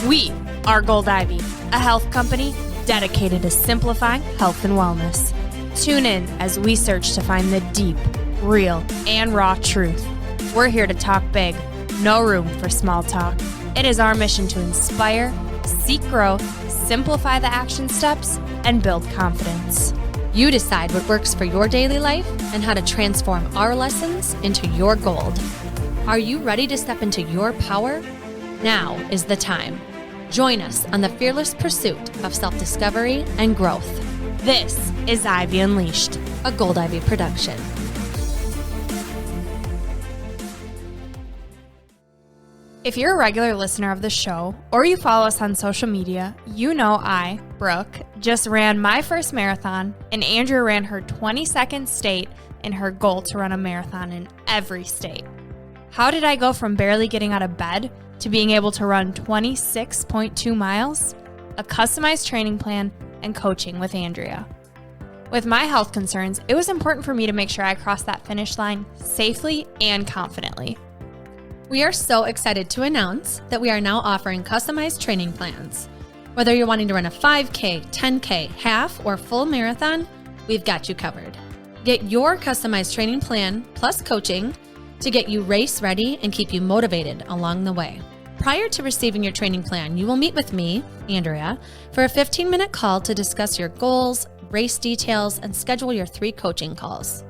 We are Gold Ivy, a health company dedicated to simplifying health and wellness. Tune in as we search to find the deep, real, and raw truth. We're here to talk big, no room for small talk. It is our mission to inspire, seek growth, simplify the action steps, and build confidence. You decide what works for your daily life and how to transform our lessons into your gold. Are you ready to step into your power? Now is the time. Join us on the fearless pursuit of self-discovery and growth. This is Ivy Unleashed, a Gold Ivy production. If you're a regular listener of the show, or you follow us on social media, you know I, Brooke, just ran my first marathon, and Andrea ran her 22nd state in her goal to run a marathon in every state. How did I go from barely getting out of bed to being able to run 26.2 miles? A customized training plan and coaching with Andrea. With my health concerns, it was important for me to make sure I crossed that finish line safely and confidently. We are so excited to announce that we are now offering customized training plans. Whether you're wanting to run a 5K, 10K, half, or full marathon, we've got you covered. Get your customized training plan plus coaching to get you race ready and keep you motivated along the way. Prior to receiving your training plan, you will meet with me, Andrea, for a 15-minute call to discuss your goals, race details, and schedule your 3 coaching calls.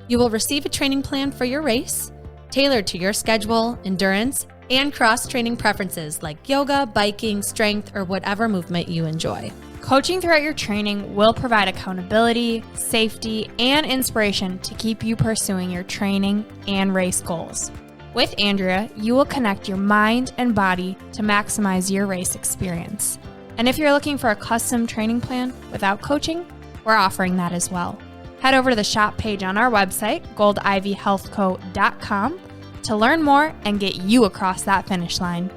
You will receive a training plan for your race, tailored to your schedule, endurance, and cross-training preferences like yoga, biking, strength, or whatever movement you enjoy. Coaching throughout your training will provide accountability, safety, and inspiration to keep you pursuing your training and race goals. With Andrea, you will connect your mind and body to maximize your race experience. And if you're looking for a custom training plan without coaching, we're offering that as well. Head over to the shop page on our website, goldivyhealthco.com, to learn more and get you across that finish line.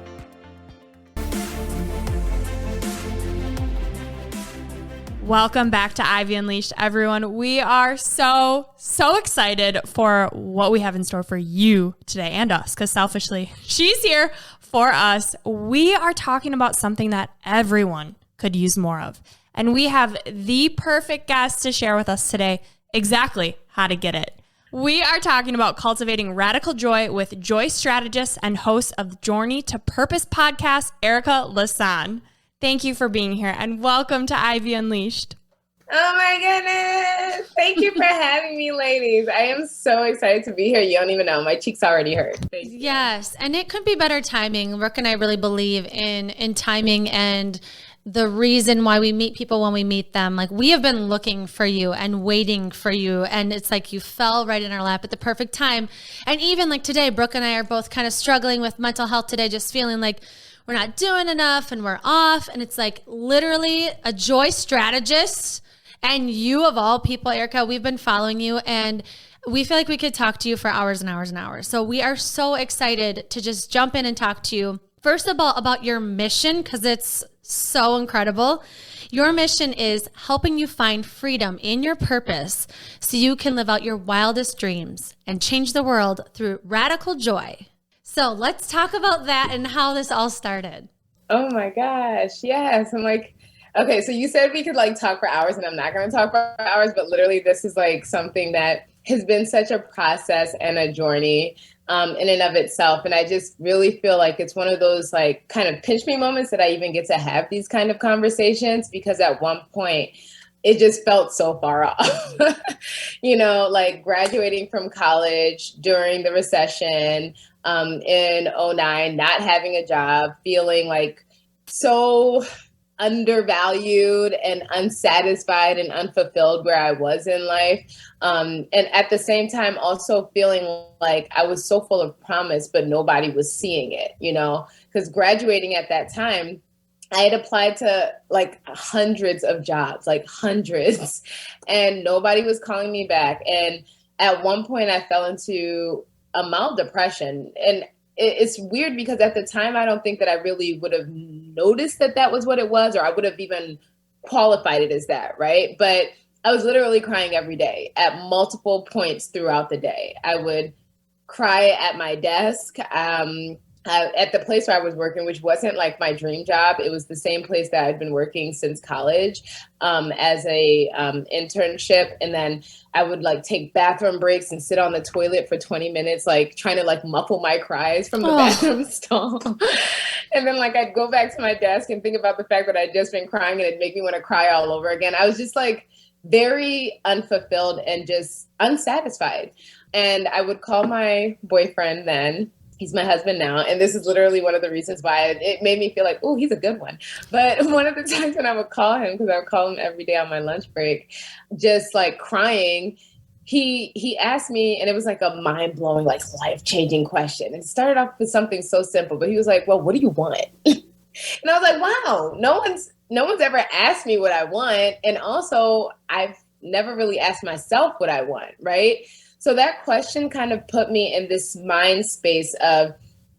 Welcome back to Ivy Unleashed, everyone. We are so excited for what we have in store for you today and us, because selfishly, she's here for us. We are talking about something that everyone could use more of. And we have the perfect guest to share with us today exactly how to get it. We are talking about cultivating radical joy with Joy Strategist and host of Journey to Purpose podcast, Erica Lasan. Thank you for being here and welcome to Ivy Unleashed. Oh my goodness. Thank you for having me, ladies. I am so excited to be here. You don't even know. My cheeks already hurt. Thank you. Yes, and it could be better timing. Brooke and I really believe in timing and the reason why we meet people when we meet them. Like, we have been looking for you and waiting for you, and it's like you fell right in our lap at the perfect time. And even like today, Brooke and I are both kind of struggling with mental health today, just feeling like we're not doing enough and we're off. And it's like literally a Joy Strategist. And you, of all people, Erica, we've been following you and we feel like we could talk to you for hours and hours and hours. So we are so excited to just jump in and talk to you. First of all, about your mission, because it's so incredible. Your mission is helping you find freedom in your purpose so you can live out your wildest dreams and change the world through radical joy. So let's talk about that and how this all started. Oh my gosh. Yes. I'm like, okay, so you said we could like talk for hours, and I'm not going to talk for hours, but literally this is like something that has been such a process and a journey in and of itself. And I just really feel like it's one of those like kind of pinch me moments that I even get to have these kind of conversations, because at one point it just felt so far off, like graduating from college during the recession in '09, not having a job, feeling like so undervalued and unsatisfied and unfulfilled where I was in life. And at the same time, also feeling like I was so full of promise, but nobody was seeing it, because graduating at that time, I had applied to like hundreds of jobs, like hundreds, and nobody was calling me back. And at one point I fell into a mild depression, and it's weird because at the time, I don't think that I really would have noticed that that was what it was, or I would have even qualified it as that, right? But I was literally crying every day at multiple points throughout the day. I would cry at my desk. at the place where I was working, which wasn't like my dream job. It was the same place that I'd been working since college as a internship. And then I would like take bathroom breaks and sit on the toilet for 20 minutes, like trying to like muffle my cries from the bathroom stall. And then like I'd go back to my desk and think about the fact that I'd just been crying and it'd make me want to cry all over again. I was just like very unfulfilled and just unsatisfied. And I would call my boyfriend then. He's my husband now. And this is literally one of the reasons why it made me feel like, oh, he's a good one. But one of the times when I would call him, because I would call him every day on my lunch break, just like crying, he asked me, and it was like a mind-blowing, like life-changing question. It started off with something so simple, but he was like, well, what do you want? And I was like, wow, no one's ever asked me what I want. And also I've never really asked myself what I want, right? So that question kind of put me in this mind space of,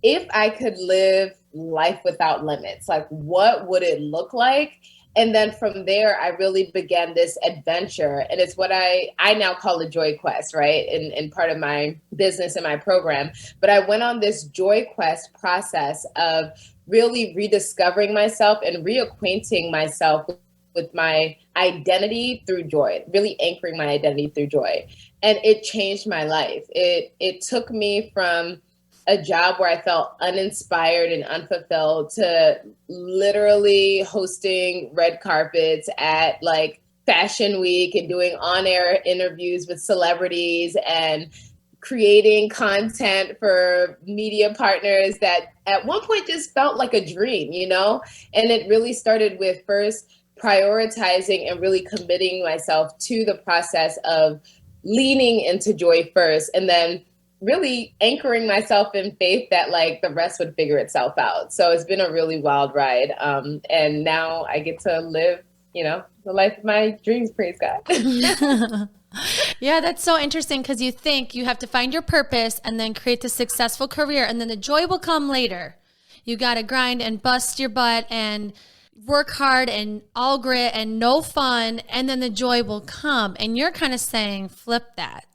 if I could live life without limits, like what would it look like? And then from there, I really began this adventure. And it's what I now call a joy quest, right? In part of my business and my program. But I went on this joy quest process of really rediscovering myself and reacquainting myself with my identity through joy, really anchoring my identity through joy. And it changed my life. It took me from a job where I felt uninspired and unfulfilled to literally hosting red carpets at like Fashion Week and doing on-air interviews with celebrities and creating content for media partners that at one point just felt like a dream, you know? And it really started with first prioritizing and really committing myself to the process of leaning into joy first, and then really anchoring myself in faith that like the rest would figure itself out. So it's been a really wild ride. And now I get to live, you know, the life of my dreams, praise God. Yeah, that's so interesting, because you think you have to find your purpose and then create the successful career, and then the joy will come later. You got to grind and bust your butt and work hard and all grit and no fun, and then the joy will come. And you're kind of saying, flip that.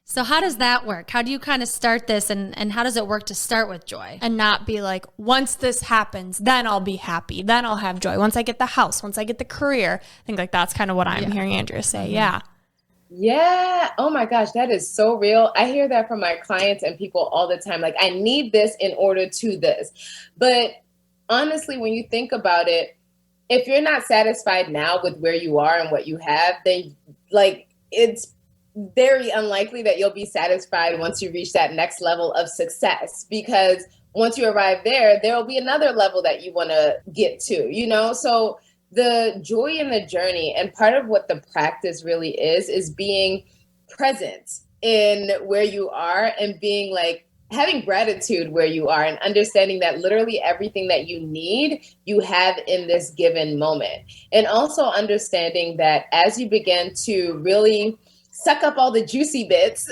So how does that work? How do you kind of start this, and how does it work to start with joy? And not be like, once this happens, then I'll be happy. Then I'll have joy. Once I get the house, once I get the career. I think like that's kind of what I'm hearing Andrea say. Yeah. Yeah. Oh my gosh, that is so real. I hear that from my clients and people all the time. Like, I need this in order to this. But honestly, when you think about it, if you're not satisfied now with where you are and what you have, then like it's very unlikely that you'll be satisfied once you reach that next level of success, because once you arrive there, there will be another level that you want to get to, you know? So the joy in the journey, and part of what the practice really is being present in where you are and being like, having gratitude where you are and understanding that literally everything that you need, you have in this given moment. And also understanding that as you begin to really suck up all the juicy bits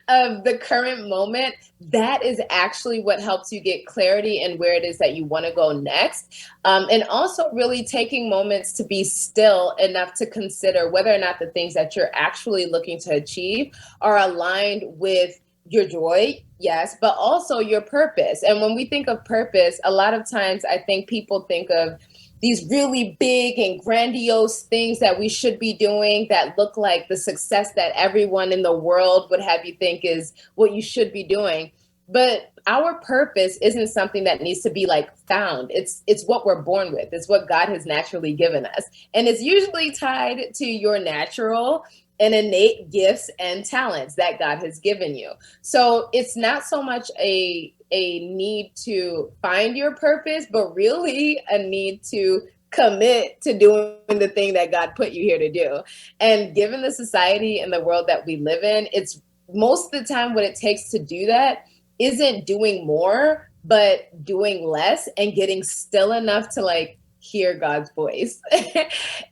of the current moment, that is actually what helps you get clarity in where it is that you want to go next. And also really taking moments to be still enough to consider whether or not the things that you're actually looking to achieve are aligned with your joy, yes, but also your purpose. And when we think of purpose, a lot of times I think people think of these really big and grandiose things that we should be doing that look like the success that everyone in the world would have you think is what you should be doing. But our purpose isn't something that needs to be like found. It's what we're born with. It's what God has naturally given us. And it's usually tied to your natural and innate gifts and talents that God has given you. So it's not so much a need to find your purpose, but really a need to commit to doing the thing that God put you here to do. And given the society and the world that we live in, it's most of the time what it takes to do that isn't doing more, but doing less and getting still enough to like hear God's voice.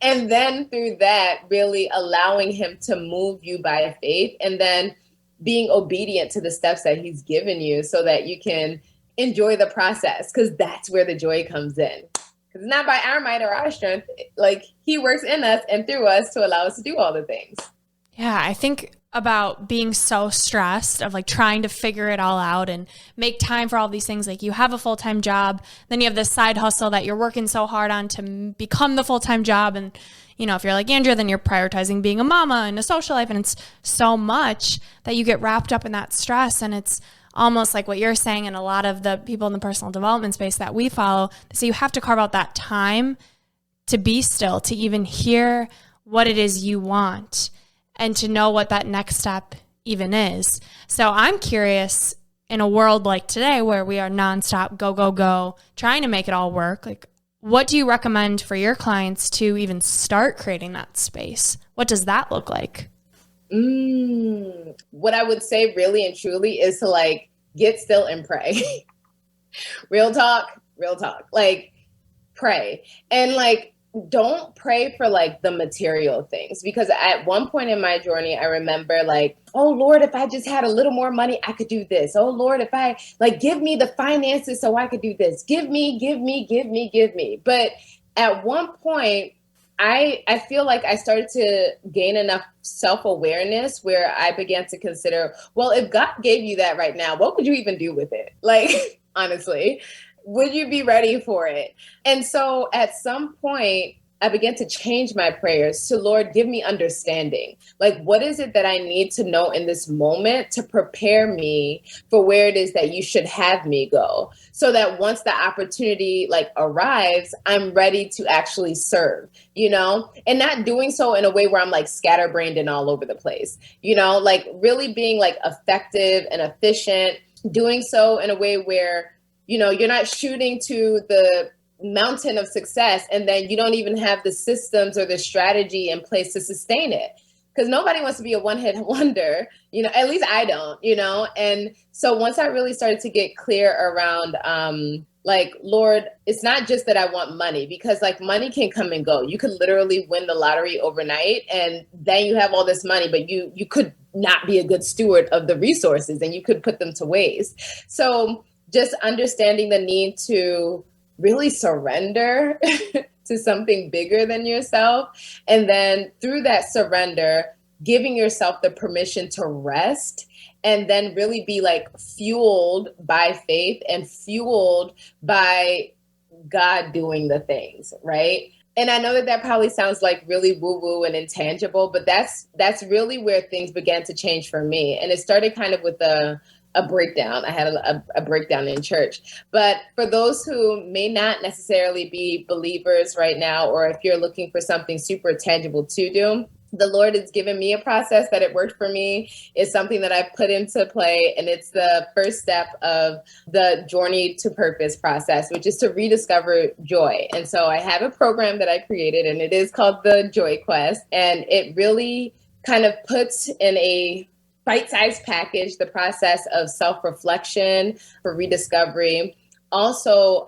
And then through that, really allowing him to move you by faith, and then being obedient to the steps that he's given you so that you can enjoy the process, because that's where the joy comes in. Because it's not by our might or our strength, like he works in us and through us to allow us to do all the things. Yeah, I think about being so stressed of like trying to figure it all out and make time for all these things. Like you have a full-time job, then you have this side hustle that you're working so hard on to become the full-time job. And, you know, if you're like Andrea, then you're prioritizing being a mama and a social life. And it's so much that you get wrapped up in that stress. And it's almost like what you're saying, and a lot of the people in the personal development space that we follow. So you have to carve out that time to be still, to even hear what it is you want, and to know what that next step even is. So I'm curious, in a world like today where we are nonstop, go, go, go, trying to make it all work, like what do you recommend for your clients to even start creating that space? What does that look like? What I would say really and truly is to like get still and pray. Real talk, like pray. And like, don't pray for like the material things, because at one point in my journey, I remember like, oh Lord, if I just had a little more money, I could do this. Oh Lord, if I like, give me the finances so I could do this. Give me. But at one point, I feel like I started to gain enough self-awareness where I began to consider, well, if God gave you that right now, what would you even do with it? Like, honestly, would you be ready for it? And so at some point, I began to change my prayers to, Lord, give me understanding. Like, what is it that I need to know in this moment to prepare me for where it is that you should have me go, so that once the opportunity like arrives, I'm ready to actually serve, you know, and not doing so in a way where I'm like scatterbrained and all over the place, you know, like really being like effective and efficient, doing so in a way where, you know, you're not shooting to the mountain of success and then you don't even have the systems or the strategy in place to sustain it. Because nobody wants to be a one-hit wonder, you know, at least I don't, you know. And so once I really started to get clear around like, Lord, it's not just that I want money, because like money can come and go. You could literally win the lottery overnight and then you have all this money, but you could not be a good steward of the resources and you could put them to waste. So just understanding the need to really surrender to something bigger than yourself. And then through that surrender, giving yourself the permission to rest, and then really be like fueled by faith and fueled by God doing the things, right? And I know that that probably sounds like really woo-woo and intangible, but that's really where things began to change for me. And it started kind of with a breakdown. I had a breakdown in church. But for those who may not necessarily be believers right now, or if you're looking for something super tangible to do, the Lord has given me a process that it worked for me. It's something that I put into play, and it's the first step of the Journey to Purpose process, which is to rediscover joy. And so I have a program that I created, and it is called the Joy Quest, and it really kind of puts in a bite-sized package the process of self-reflection for rediscovery, also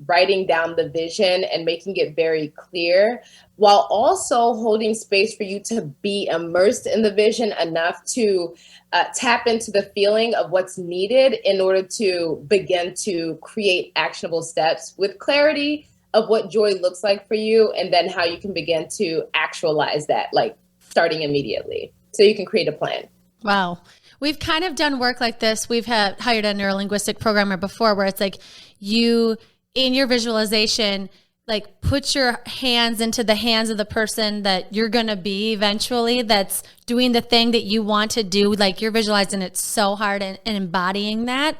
writing down the vision and making it very clear, while also holding space for you to be immersed in the vision enough to tap into the feeling of what's needed in order to begin to create actionable steps with clarity of what joy looks like for you, and then how you can begin to actualize that, like starting immediately, so you can create a plan. Wow. We've kind of done work like this. We've hired a neurolinguistic programmer before, where it's like you, in your visualization, like put your hands into the hands of the person that you're going to be eventually, that's doing the thing that you want to do. Like you're visualizing it so hard and embodying that.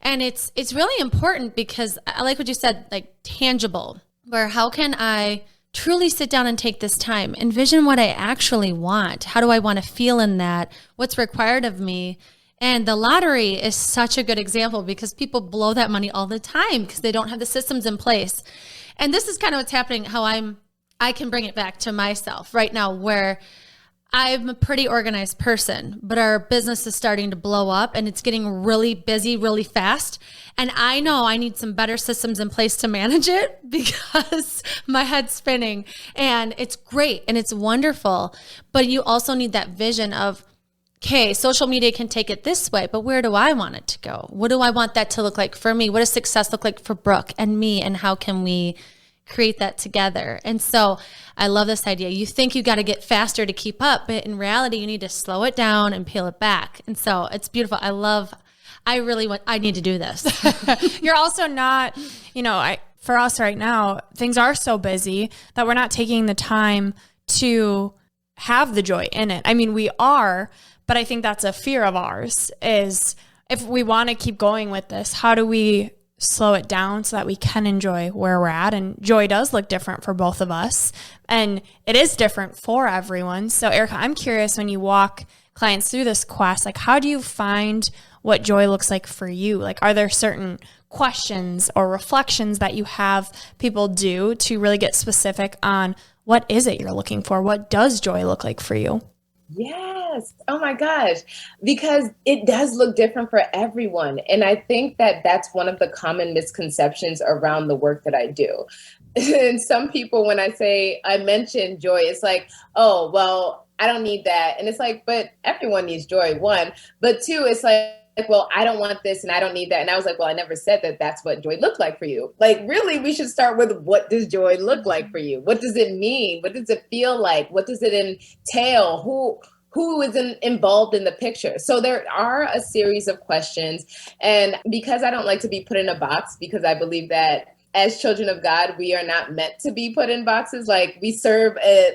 And it's really important, because I like what you said, like tangible, where how can I truly sit down and take this time, envision what I actually want. How do I want to feel in that? What's required of me? And the lottery is such a good example, because people blow that money all the time because they don't have the systems in place. And this is kind of what's happening, how I can bring it back to myself right now, where I'm a pretty organized person, but our business is starting to blow up and it's getting really busy really fast. And I know I need some better systems in place to manage it, because my head's spinning, and it's great and it's wonderful. But you also need that vision of, okay, social media can take it this way, but where do I want it to go? What do I want that to look like for me? What does success look like for Brooke and me? And how can we create that together. And so I love this idea. You think you got to get faster to keep up, but in reality, you need to slow it down and peel it back. And so it's beautiful. I need to do this. You're also not, for us right now, things are so busy that we're not taking the time to have the joy in it. I mean, we are, but I think that's a fear of ours, is if we want to keep going with this, how do we slow it down so that we can enjoy where we're at? And joy does look different for both of us, and it is different for everyone. So Erica, I'm curious, when you walk clients through this quest, like, how do you find what joy looks like for you? Like, are there certain questions or reflections that you have people do to really get specific on what is it you're looking for? What does joy look like for you? Yes. Oh my gosh. Because it does look different for everyone. And I think that that's one of the common misconceptions around the work that I do. And some people, when I mention joy, it's like, oh, well, I don't need that. And it's like, but everyone needs joy, one. But two, it's like, well, I don't want this and I don't need that. And I was like, well, I never said that that's what joy looked like for you. Like, really, we should start with, what does joy look like for you? What does it mean? What does it feel like? What does it entail? Who is involved in the picture? So there are a series of questions. And because I don't like to be put in a box, because I believe that as children of God, we are not meant to be put in boxes. Like, we serve a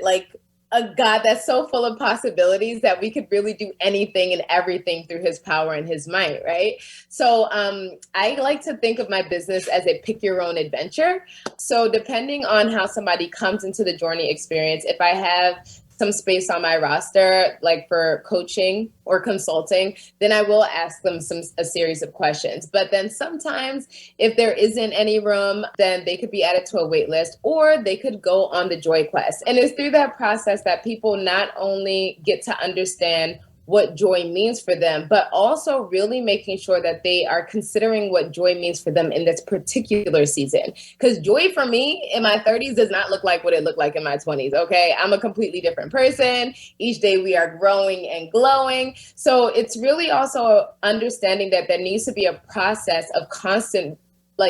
God that's so full of possibilities that we could really do anything and everything through his power and his might, right? So I like to think of my business as a pick your own adventure. So depending on how somebody comes into the journey experience, if I have some space on my roster, like for coaching or consulting, then I will ask them a series of questions. But then sometimes if there isn't any room, then they could be added to a wait list, or they could go on the Joy Quest. And it's through that process that people not only get to understand what joy means for them, but also really making sure that they are considering what joy means for them in this particular season. Because joy for me in my 30s does not look like what it looked like in my 20s, okay? I'm a completely different person. Each day we are growing and glowing. So it's really also understanding that there needs to be a process of constant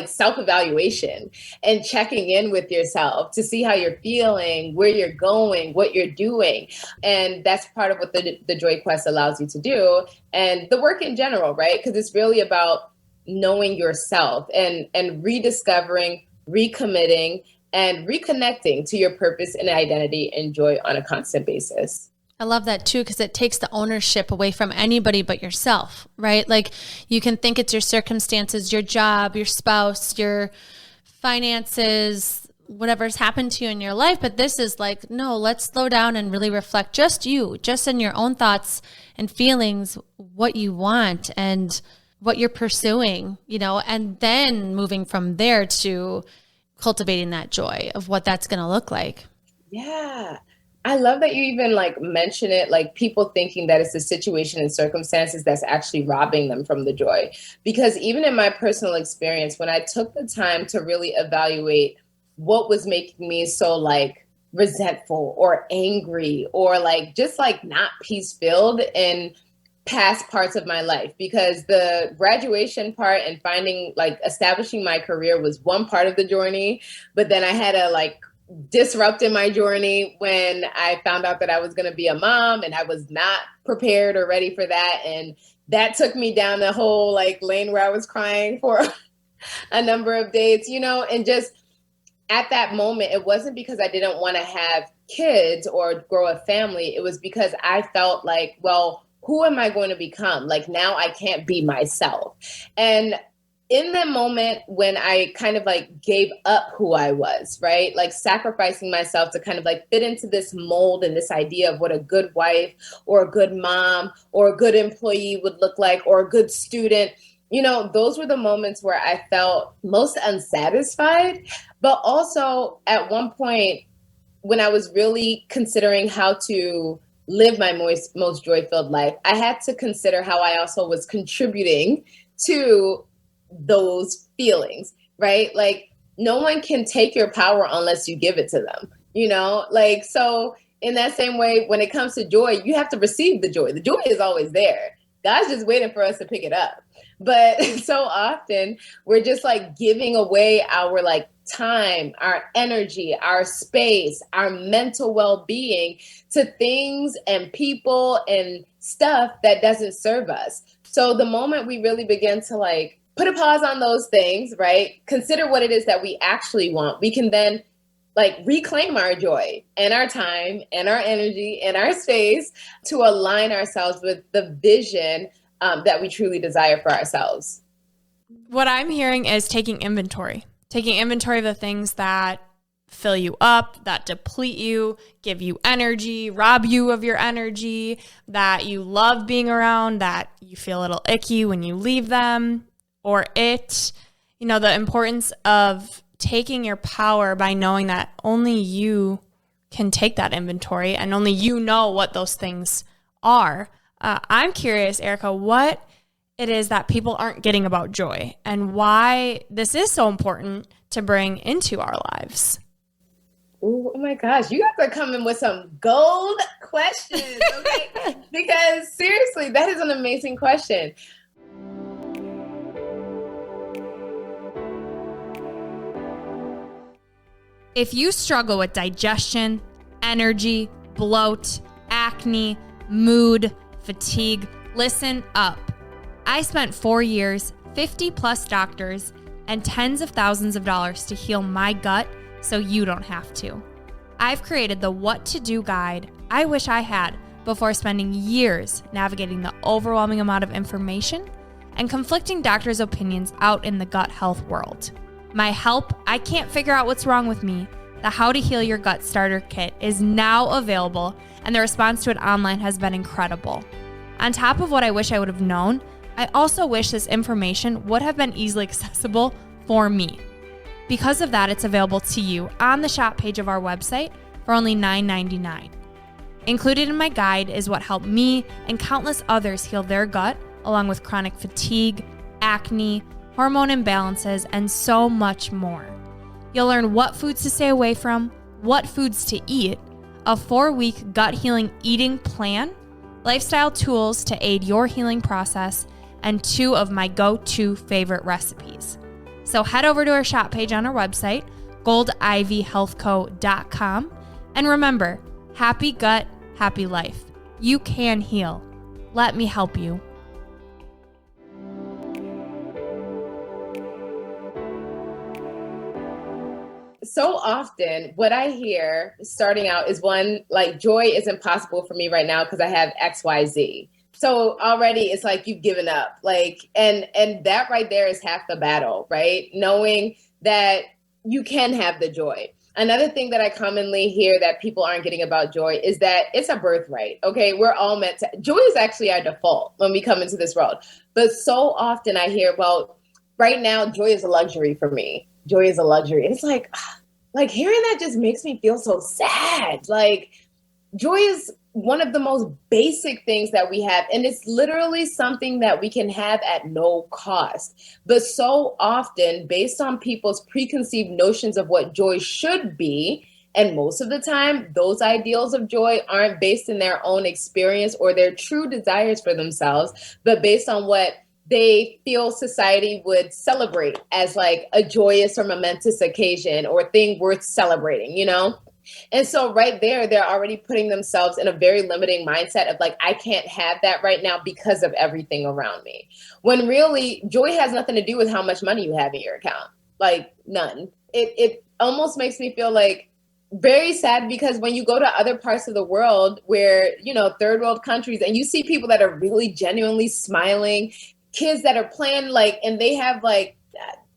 self-evaluation and checking in with yourself to see how you're feeling, where you're going, what you're doing. And that's part of what the Joy Quest allows you to do. And the work in general, right? Because it's really about knowing yourself and rediscovering, recommitting, and reconnecting to your purpose and identity and joy on a constant basis. I love that too, because it takes the ownership away from anybody but yourself, right? Like, you can think it's your circumstances, your job, your spouse, your finances, whatever's happened to you in your life. But this is like, no, let's slow down and really reflect, just you, just in your own thoughts and feelings, what you want and what you're pursuing, and then moving from there to cultivating that joy of what that's going to look like. Yeah. I love that you even mention it, people thinking that it's the situation and circumstances that's actually robbing them from the joy. Because even in my personal experience, when I took the time to really evaluate what was making me so resentful or angry or just not peace filled in past parts of my life, because the graduation part and finding establishing my career was one part of the journey. But then I had a disrupted my journey when I found out that I was going to be a mom, and I was not prepared or ready for that. And that took me down the whole lane where I was crying for a number of days, and just at that moment, it wasn't because I didn't want to have kids or grow a family. It was because I felt well, who am I going to become? Now I can't be myself. And in the moment when I kind of gave up who I was, right? Sacrificing myself to kind of fit into this mold and this idea of what a good wife or a good mom or a good employee would look like, or a good student. Those were the moments where I felt most unsatisfied. But also at one point when I was really considering how to live my most joy-filled life, I had to consider how I also was contributing to those feelings, right? No one can take your power unless you give it to them, so in that same way, when it comes to joy, you have to receive the joy. The joy is always there. God's just waiting for us to pick it up. But so often we're just like giving away our like time, our energy, our space, our mental well-being to things and people and stuff that doesn't serve us. So the moment we really begin to like put a pause on those things, right? Consider what it is that we actually want. We can then like reclaim our joy and our time and our energy and our space to align ourselves with the vision that we truly desire for ourselves. What I'm hearing is taking inventory of the things that fill you up, that deplete you, give you energy, rob you of your energy, that you love being around, that you feel a little icky when you leave them or it. You know, the importance of taking your power by knowing that only you can take that inventory and only you know what those things are. I'm curious, Erica, what it is that people aren't getting about joy and why this is so important to bring into our lives. Ooh, oh my gosh, you guys are coming with some gold questions, okay? Because seriously, that is an amazing question. If you struggle with digestion, energy, bloat, acne, mood, fatigue, listen up. I spent 4 years, 50 plus doctors, and tens of thousands of dollars to heal my gut so you don't have to. I've created the what to do guide I wish I had before spending years navigating the overwhelming amount of information and conflicting doctors' opinions out in the gut health world. My help, I can't figure out what's wrong with me. The How to Heal Your Gut Starter Kit is now available, and the response to it online has been incredible. On top of what I wish I would have known, I also wish this information would have been easily accessible for me. Because of that, it's available to you on the shop page of our website for only $9.99. Included in my guide is what helped me and countless others heal their gut, along with chronic fatigue, acne, hormone imbalances, and so much more. You'll learn what foods to stay away from, what foods to eat, a 4-week gut healing eating plan, lifestyle tools to aid your healing process, and 2 of my go-to favorite recipes. So head over to our shop page on our website, goldivyhealthco.com, and remember, happy gut, happy life. You can heal. Let me help you. So often what I hear starting out is one, like joy is impossible for me right now because I have XYZ. So already it's like you've given up, like, and that right there is half the battle, right? Knowing that you can have the joy. Another thing that I commonly hear that people aren't getting about joy is that it's a birthright. Okay. We're all meant to, joy is actually our default when we come into this world. But so often I hear, well, right now, joy is a luxury for me. Joy is a luxury. And it's like hearing that just makes me feel so sad. Like joy is one of the most basic things that we have. And it's literally something that we can have at no cost. But so often, based on people's preconceived notions of what joy should be, and most of the time, those ideals of joy aren't based in their own experience or their true desires for themselves, but based on what they feel society would celebrate as like a joyous or momentous occasion or thing worth celebrating, you know? And so right there, they're already putting themselves in a very limiting mindset of like, I can't have that right now because of everything around me. When really joy has nothing to do with how much money you have in your account, like none. It almost makes me feel like very sad because when you go to other parts of the world where, you know, third world countries and you see people that are really genuinely smiling, kids that are playing like, and they have like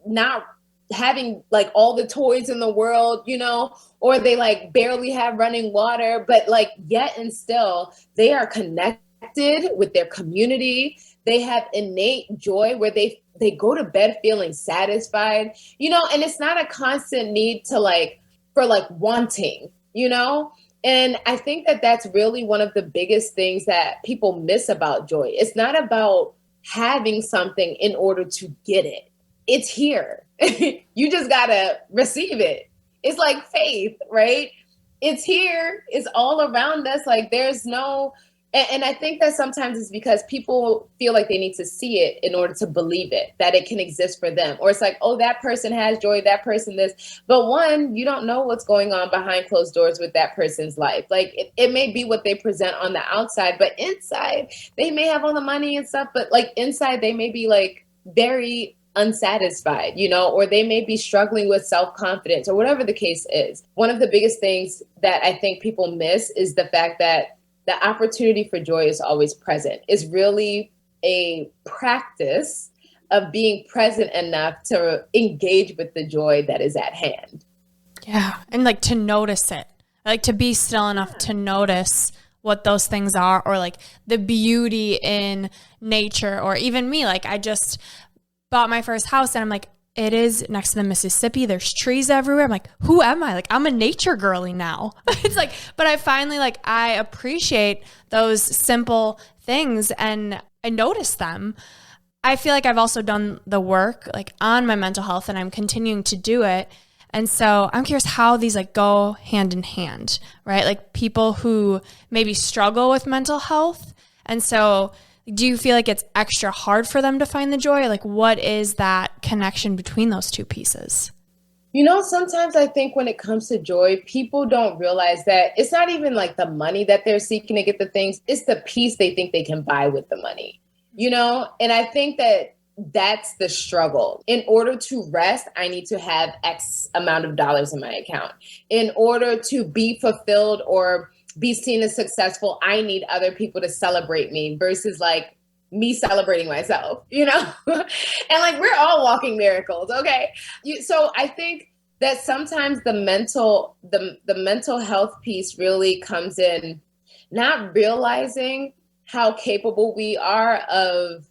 not having like all the toys in the world, you know, or they like barely have running water, but like yet and still they are connected with their community. They have innate joy where they go to bed feeling satisfied, you know, and it's not a constant need to like, for like wanting, you know? And I think that that's really one of the biggest things that people miss about joy. It's not about having something in order to get it. It's here. You just gotta receive it. It's like faith, right? It's here. It's all around us. Like there's no, And I think that sometimes it's because people feel like they need to see it in order to believe it, that it can exist for them. Or it's like, oh, that person has joy, that person this. But one, you don't know what's going on behind closed doors with that person's life. Like it may be what they present on the outside, but inside they may have all the money and stuff. But like inside they may be like very unsatisfied, or they may be struggling with self-confidence or whatever the case is. One of the biggest things that I think people miss is the fact that the opportunity for joy is always present. It's really a practice of being present enough to engage with the joy that is at hand. Yeah. And like to notice it, like to be still enough to notice what those things are, or like the beauty in nature, or even me. Like I just bought my first house and I'm like, it is next to the Mississippi. There's trees everywhere. I'm like, who am I? Like, I'm a nature girly now. It's like, but I finally I appreciate those simple things and I notice them. I feel like I've also done the work like on my mental health and I'm continuing to do it. And so I'm curious how these like go hand in hand, right? Like people who maybe struggle with mental health. And so do you feel like it's extra hard for them to find the joy? Like what is that connection between those two pieces? Sometimes I think when it comes to joy, people don't realize that it's not even like the money that they're seeking to get the things. It's the peace they think they can buy with the money, And I think that that's the struggle. In order to rest, I need to have X amount of dollars in my account. In order to be fulfilled or be seen as successful, I need other people to celebrate me versus like me celebrating myself, and like we're all walking miracles. Okay. So I think that sometimes the mental health piece really comes in not realizing how capable we are of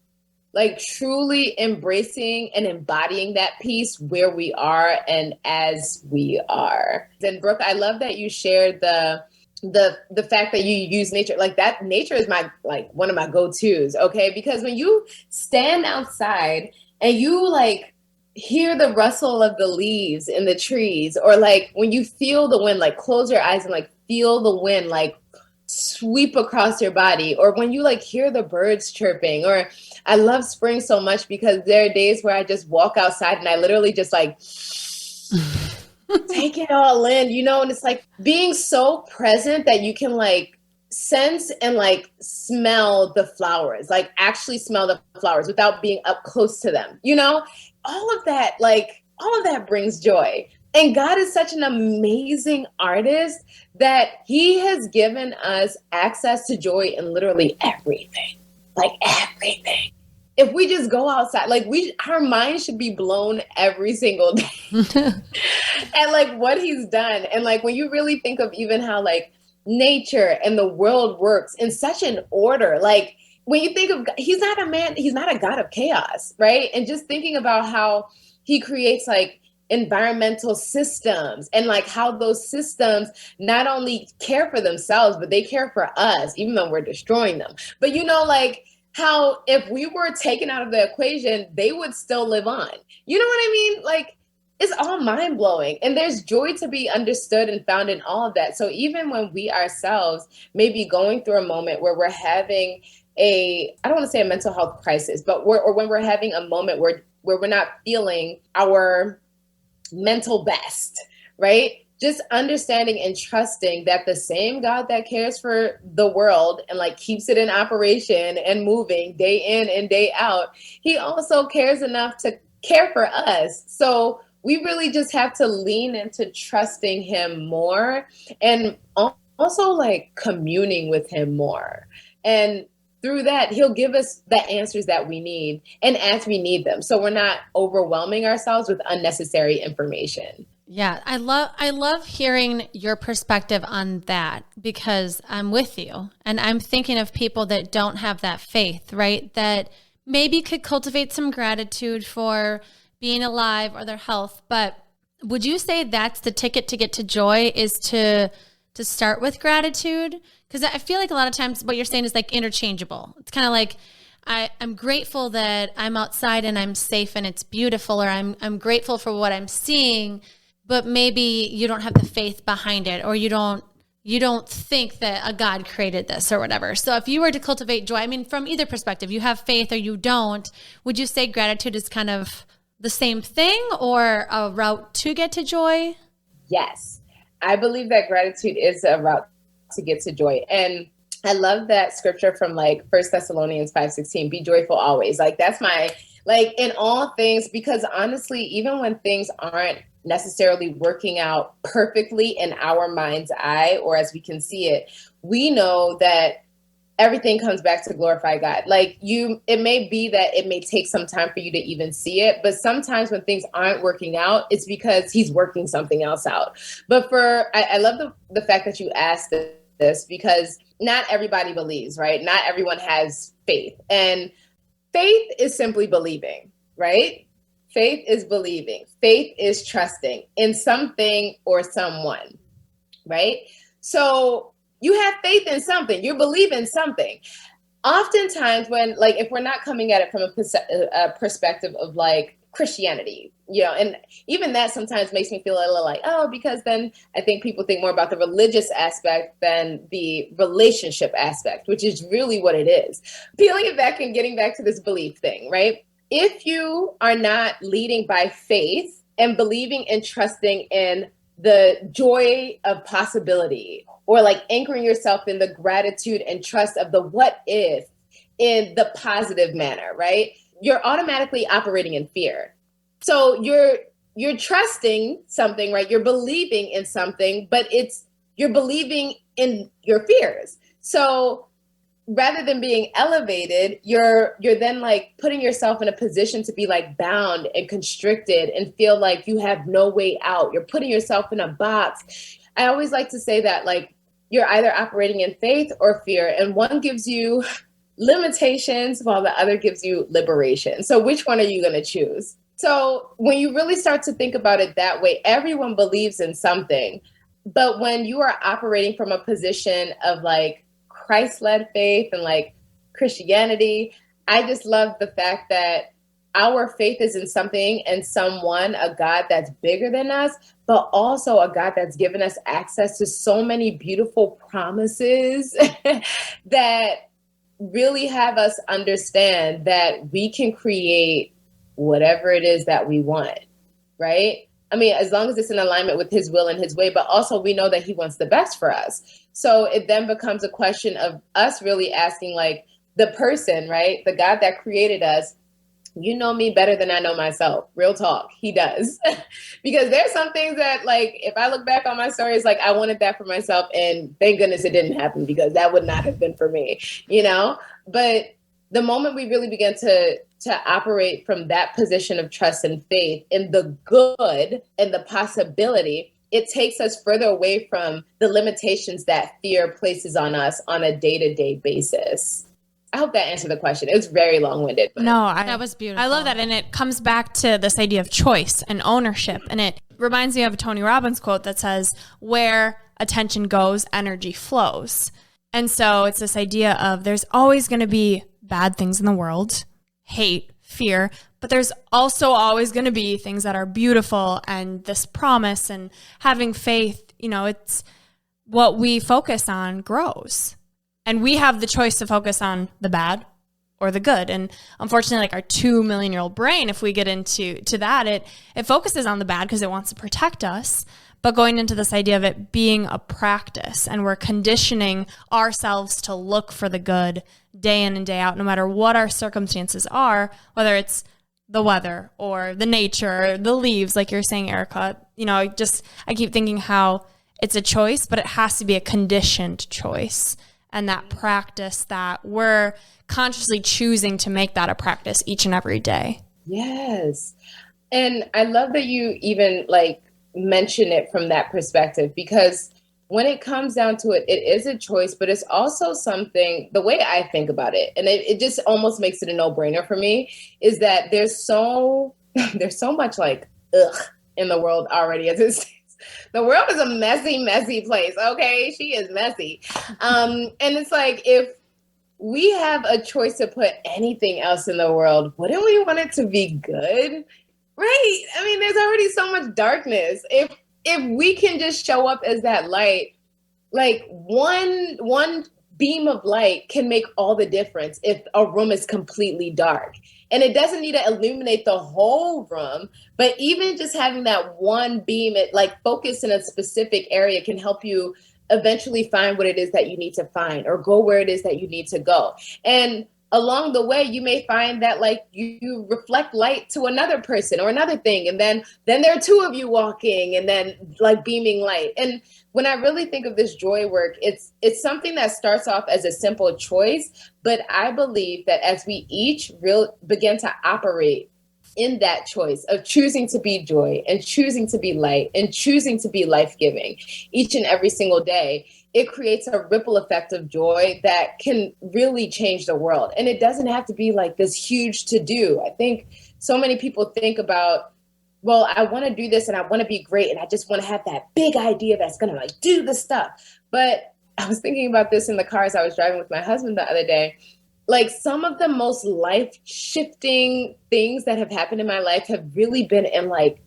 like truly embracing and embodying that piece where we are and as we are. And Brooke, I love that you shared the fact that you use nature. Like that nature is one of my go-tos, okay? Because when you stand outside and you like hear the rustle of the leaves in the trees, or like when you feel the wind, like close your eyes and like feel the wind like sweep across your body, or when you like hear the birds chirping, or I love spring so much because there are days where I just walk outside and I literally just like take it all in, and it's like being so present that you can like sense and like smell the flowers, like actually smell the flowers without being up close to them, all of that brings joy. And God is such an amazing artist that he has given us access to joy in literally everything, like everything. If we just go outside, like our minds should be blown every single day at like what he's done. And like, when you really think of even how like nature and the world works in such an order, like when you think of, he's not a God of chaos, right? And just thinking about how he creates like environmental systems and like how those systems not only care for themselves, but they care for us, even though we're destroying them. But like how if we were taken out of the equation, they would still live on. You know what I mean? Like it's all mind blowing, and there's joy to be understood and found in all of that. So even when we ourselves may be going through a moment where we're having I don't want to say a mental health crisis, but when we're having a moment where we're not feeling our mental best, right? Just understanding and trusting that the same God that cares for the world and like keeps it in operation and moving day in and day out, he also cares enough to care for us. So we really just have to lean into trusting him more and also like communing with him more. And through that, he'll give us the answers that we need and as we need them. So we're not overwhelming ourselves with unnecessary information. Yeah, I love hearing your perspective on that, because I'm with you and I'm thinking of people that don't have that faith, right? That maybe could cultivate some gratitude for being alive or their health. But would you say that's the ticket to get to joy, is to start with gratitude? Because I feel like a lot of times what you're saying is like interchangeable. It's kind of like, I'm grateful that I'm outside and I'm safe and it's beautiful, or I'm grateful for what I'm seeing, but maybe you don't have the faith behind it, or you don't you don't think that a God created this or whatever. So if you were to cultivate joy, I mean, from either perspective, you have faith or you don't, would you say gratitude is kind of the same thing or a route to get to joy? Yes. I believe that gratitude is a route to get to joy. And I love that scripture from like 1 Thessalonians 5:16, be joyful always. Like that's my, like in all things, because honestly, even when things aren't necessarily working out perfectly in our mind's eye, or as we can see it, we know that everything comes back to glorify God. Like it may be that it may take some time for you to even see it, but sometimes when things aren't working out, it's because he's working something else out. But I love the fact that you asked this, because not everybody believes, right? Not everyone has faith. And faith is simply believing, right? Faith is believing. Faith is trusting in something or someone, right? So you have faith in something. You believe in something. Oftentimes when, like, if we're not coming at it from a perspective of like Christianity, and even that sometimes makes me feel a little like, oh, because then I think people think more about the religious aspect than the relationship aspect, which is really what it is. Peeling it back and getting back to this belief thing, right? If you are not leading by faith and believing and trusting in the joy of possibility, or like anchoring yourself in the gratitude and trust of the what if in the positive manner, right? You're automatically operating in fear. So you're trusting something, right? You're believing in something, but you're believing in your fears. So rather than being elevated, you're then like putting yourself in a position to be like bound and constricted and feel like you have no way out. You're putting yourself in a box. I always like to say that like you're either operating in faith or fear, and one gives you limitations while the other gives you liberation. So which one are you going to choose? So when you really start to think about it that way, everyone believes in something. But when you are operating from a position of like Christ-led faith and like Christianity, I just love the fact that our faith is in something and someone, a God that's bigger than us, but also a God that's given us access to so many beautiful promises that really have us understand that we can create whatever it is that we want, right? I mean, as long as it's in alignment with his will and his way, but also we know that he wants the best for us. So it then becomes a question of us really asking like the person, right? The God that created us, you know me better than I know myself. Real talk. He does. Because there's some things that like, if I look back on my story, it's like, I wanted that for myself. And thank goodness it didn't happen, because that would not have been for me, But the moment we really began to operate from that position of trust and faith in the good and the possibility, it takes us further away from the limitations that fear places on us on a day-to-day basis. I hope that answered the question. It was very long-winded. No, that was beautiful. I love that. And it comes back to this idea of choice and ownership. And it reminds me of a Tony Robbins quote that says, where attention goes, energy flows. And so it's this idea of there's always going to be bad things in the world, hate, fear, but there's also always going to be things that are beautiful and this promise and having faith. It's what we focus on grows. And we have the choice to focus on the bad or the good. And unfortunately, like our 2 million-year-old brain, if we get into that, it focuses on the bad because it wants to protect us. But going into this idea of it being a practice, and we're conditioning ourselves to look for the good day in and day out, no matter what our circumstances are, whether it's the weather or the nature, or the leaves, like you're saying, Erica. I keep thinking how it's a choice, but it has to be a conditioned choice. And that practice that we're consciously choosing to make that a practice each and every day. Yes. And I love that you even like mention it from that perspective, because when it comes down to it, it is a choice, but it's also something, the way I think about it, and it just almost makes it a no-brainer for me, is that there's so much like ugh in the world already as it stands. The world is a messy, messy place. Okay. She is messy. And it's like, if we have a choice to put anything else in the world, wouldn't we want it to be good? Right. I mean, there's already so much darkness. If we can just show up as that light, like one beam of light can make all the difference if a room is completely dark. And it doesn't need to illuminate the whole room, but even just having that one beam, it like focus in a specific area can help you eventually find what it is that you need to find or go where it is that you need to go. And along the way, you may find that like you reflect light to another person or another thing. And then there are two of you walking and then like beaming light. And when I really think of this joy work, it's something that starts off as a simple choice. But I believe that as we each begin to operate in that choice of choosing to be joy and choosing to be light and choosing to be life-giving each and every single day, it creates a ripple effect of joy that can really change the world. And it doesn't have to be like this huge to-do. I think so many people think about, well, I want to do this and I want to be great and I just want to have that big idea that's going to like do the stuff. But I was thinking about this in the car as I was driving with my husband the other day. Like some of the most life-shifting things that have happened in my life have really been in like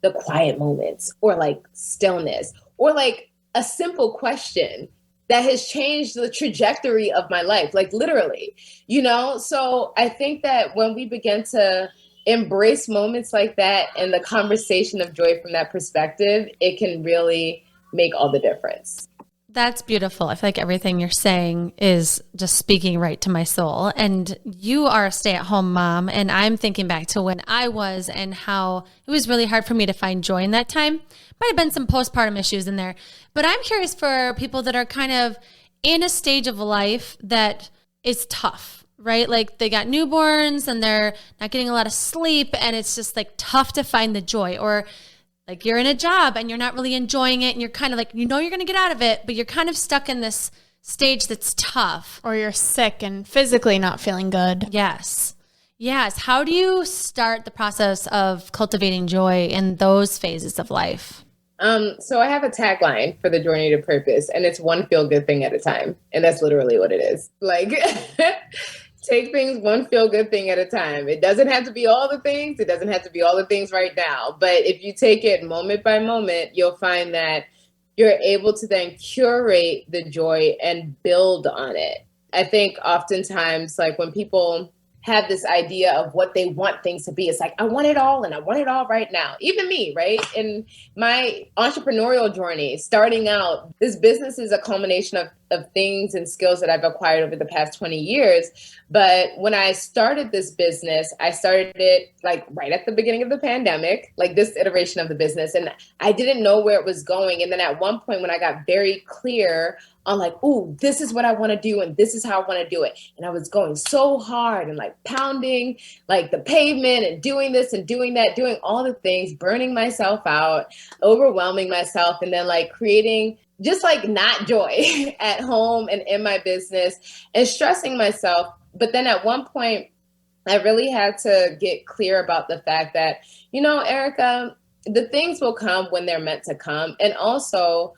the quiet moments or like stillness or like a simple question that has changed the trajectory of my life, like literally, you know? So I think that when we begin to embrace moments like that and the conversation of joy from that perspective, it can really make all the difference. That's beautiful. I feel like everything you're saying is just speaking right to my soul. And you are a stay-at-home mom, and I'm thinking back to when I was and how it was really hard for me to find joy in that time. Might have been some postpartum issues in there. But I'm curious for people that are kind of in a stage of life that is tough, right? Like they got newborns and they're not getting a lot of sleep, and it's just like tough to find the joy. Or like you're in a job and you're not really enjoying it and you're kind of like, you know, you're going to get out of it, but you're kind of stuck in this stage that's tough. Or you're sick and physically not feeling good. Yes. Yes. How do you start the process of cultivating joy in those phases of life? So I have a tagline for the Journey to Purpose, and it's one feel-good thing at a time. And that's literally what it is. Like take things one feel-good thing at a time. It doesn't have to be all the things. It doesn't have to be all the things right now. But if you take it moment by moment, you'll find that you're able to then curate the joy and build on it. I think oftentimes, like when people have this idea of what they want things to be, it's like, I want it all and I want it all right now. Even me, right? In my entrepreneurial journey, starting out, this business is a culmination of things and skills that I've acquired over the past 20 years. But when I started this business, I started it like right at the beginning of the pandemic, like this iteration of the business. And I didn't know where it was going. And then at one point when I got very clear on like, ooh, this is what I want to do and this is how I want to do it. And I was going so hard and like pounding like the pavement and doing this and doing that, doing all the things, burning myself out, overwhelming myself, and then like creating just like not joy at home and in my business and stressing myself. But then at one point, I really had to get clear about the fact that, you know, Erica, the things will come when they're meant to come. And also,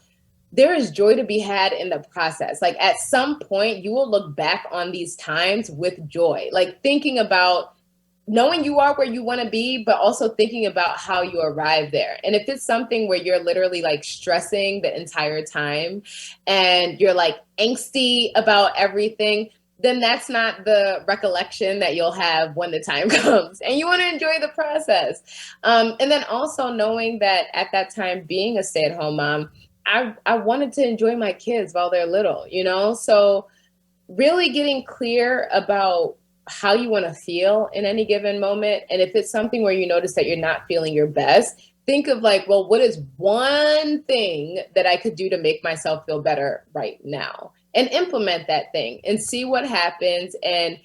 there is joy to be had in the process. Like at some point, you will look back on these times with joy, like thinking about knowing you are where you want to be, but also thinking about how you arrive there. And if it's something where you're literally like stressing the entire time and you're like angsty about everything, then that's not the recollection that you'll have when the time comes. And you want to enjoy the process. And then also knowing that at that time, being a stay-at-home mom, I wanted to enjoy my kids while they're little, you know? So really getting clear about how you want to feel in any given moment. And if it's something where you notice that you're not feeling your best, think of like, well, what is one thing that I could do to make myself feel better right now? And implement that thing and see what happens and